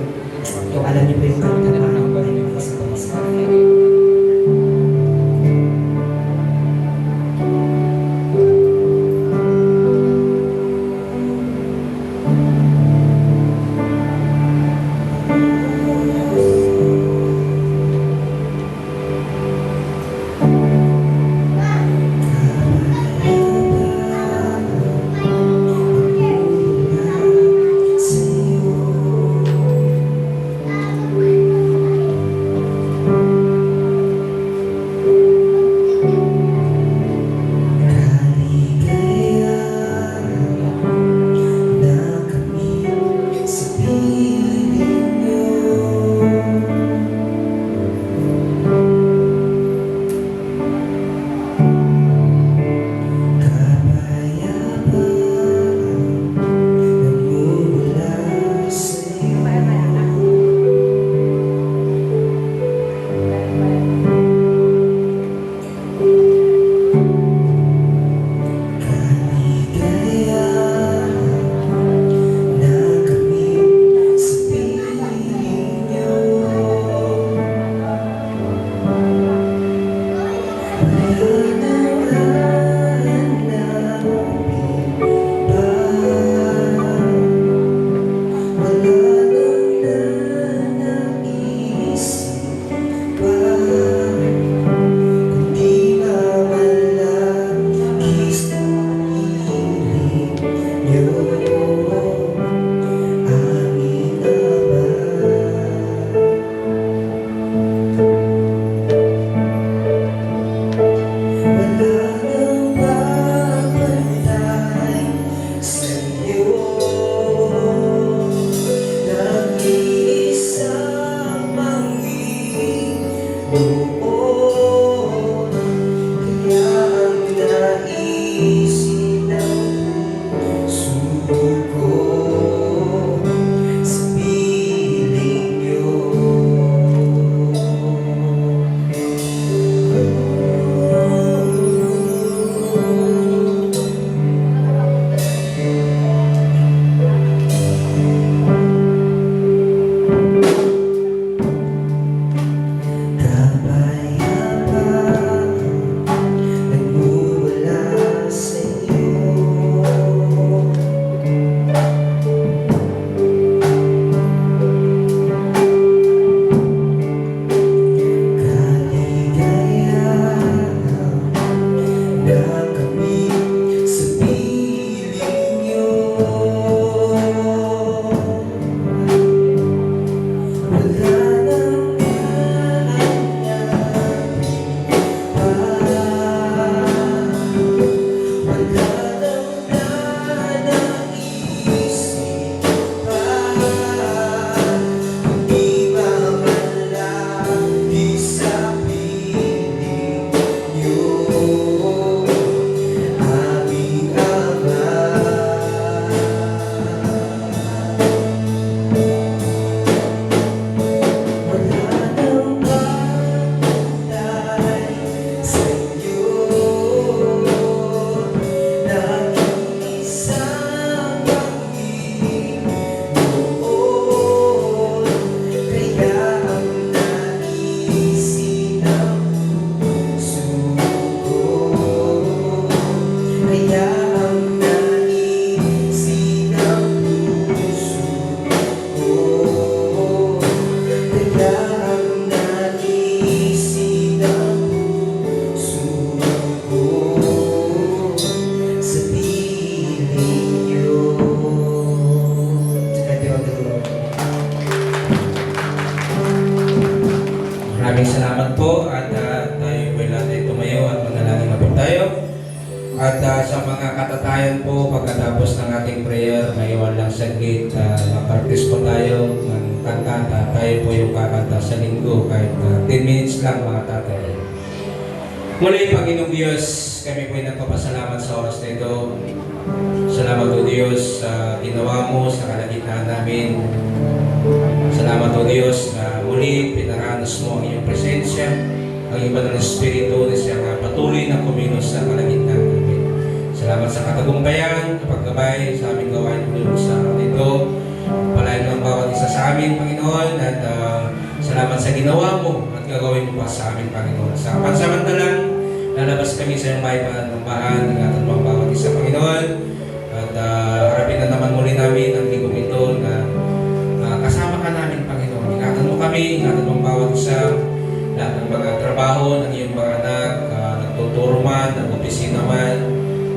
Kung alam niyo po yung kanta na ako ay mga isa. ating prayer, maiwan lang saglit. Mag-practice po tayo ng kanta. Tayo po yung kakanta sa linggo kahit 10 minutes lang mga tatay. Muli, Panginoong Diyos, kami po ay nagpapasalamat sa oras na ito. Salamat o Diyos sa ginawa mo sa kalagitnaan namin. Salamat o Diyos na muli pinaranas mo ang iyong presensya, ang iba ng Espiritu na siya patuloy na kumilos sa kalagitnaan namin. Salamat sa katagumpayan, kapagkabay sa aming gawain mo sa araw nito. Palayan ng bawat isa sa amin, Panginoon, at salamat sa ginawa mo at gagawin mo pa sa amin, Panginoon. Sa pansamantalang, lalabas kami sa iyong bayan, ingatan mo ang bawat isa, Panginoon. At harapin na naman muli namin ang lingkong ito na kasama ka namin, Panginoon. Ingatan mo kami, ingatan mo ang bawat isa, lahat ng mga trabaho ng iyong mga anak, nagtuturo man, nag-opisina man,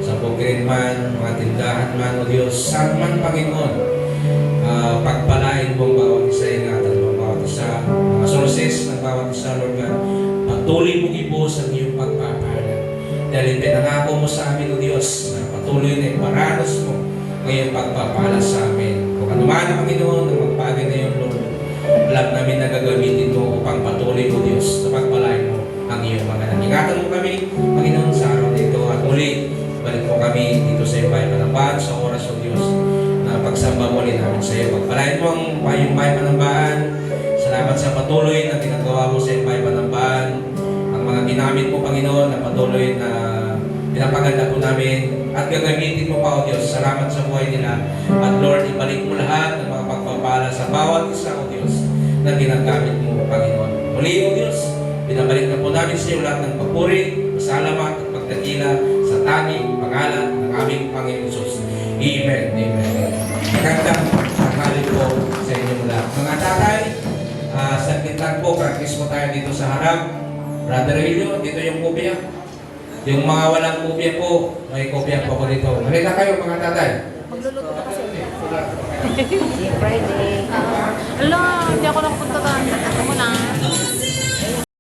sa pugrin man, mga tindahan man, o Diyos, saan man, Panginoon, pagpalain mo ang bawat isa, ingatan mo ang bawat isa, mga sources ng bawat isa, Lord God, patuloy mong ibus ang iyong pagpapala. Dahil pinangako mo sa amin, O Diyos, na patuloy na iparanas mo ang iyong pagpapala sa amin. Kung ano man, Panginoon, ang magpagay na iyong Lord, alam namin na gagamitin mo upang patuloy, O Diyos, na pagpalain mo ang iyong mga anak. Ingatan mo kami, Panginoon, sa araw nito at muli, balik mo kami dito sa iyong bayan Panambahan sa oras, O Diyos, na pagsamba muli namin sa iyo. Pagpalain mo ang iyong bayan Panambahan. Salamat sa patuloy na ginagawa mo sa iyong bayan Panambahan. Ang mga ginamit mo, Panginoon, na patuloy na pinapaganda po namin at gagamitin mo pa, O Diyos. Salamat sa buhay nila. At Lord, ibalik mo lahat ng mga pagpapala sa bawat isa, O Diyos, na ginagamit mo, Panginoon. Muli, O Diyos, pinabalik na po namin sa iyo lahat ng papuri, pasalamat at pagdakila sa tanging pangalan ng aming Panginoon Jesus. Amen. Amen. Magandang tanghali po sa inyong lahat. Mga tatay, saglit lang po, practice mo tayo dito sa harap. Brother Helio, dito yung kopya. Yung mga walang kopya po, may kopya po ko dito. Halika kayo mga tatay. Magluluto ka kasi. Friday. Ala, hindi ako nagpunta ka. Ako na.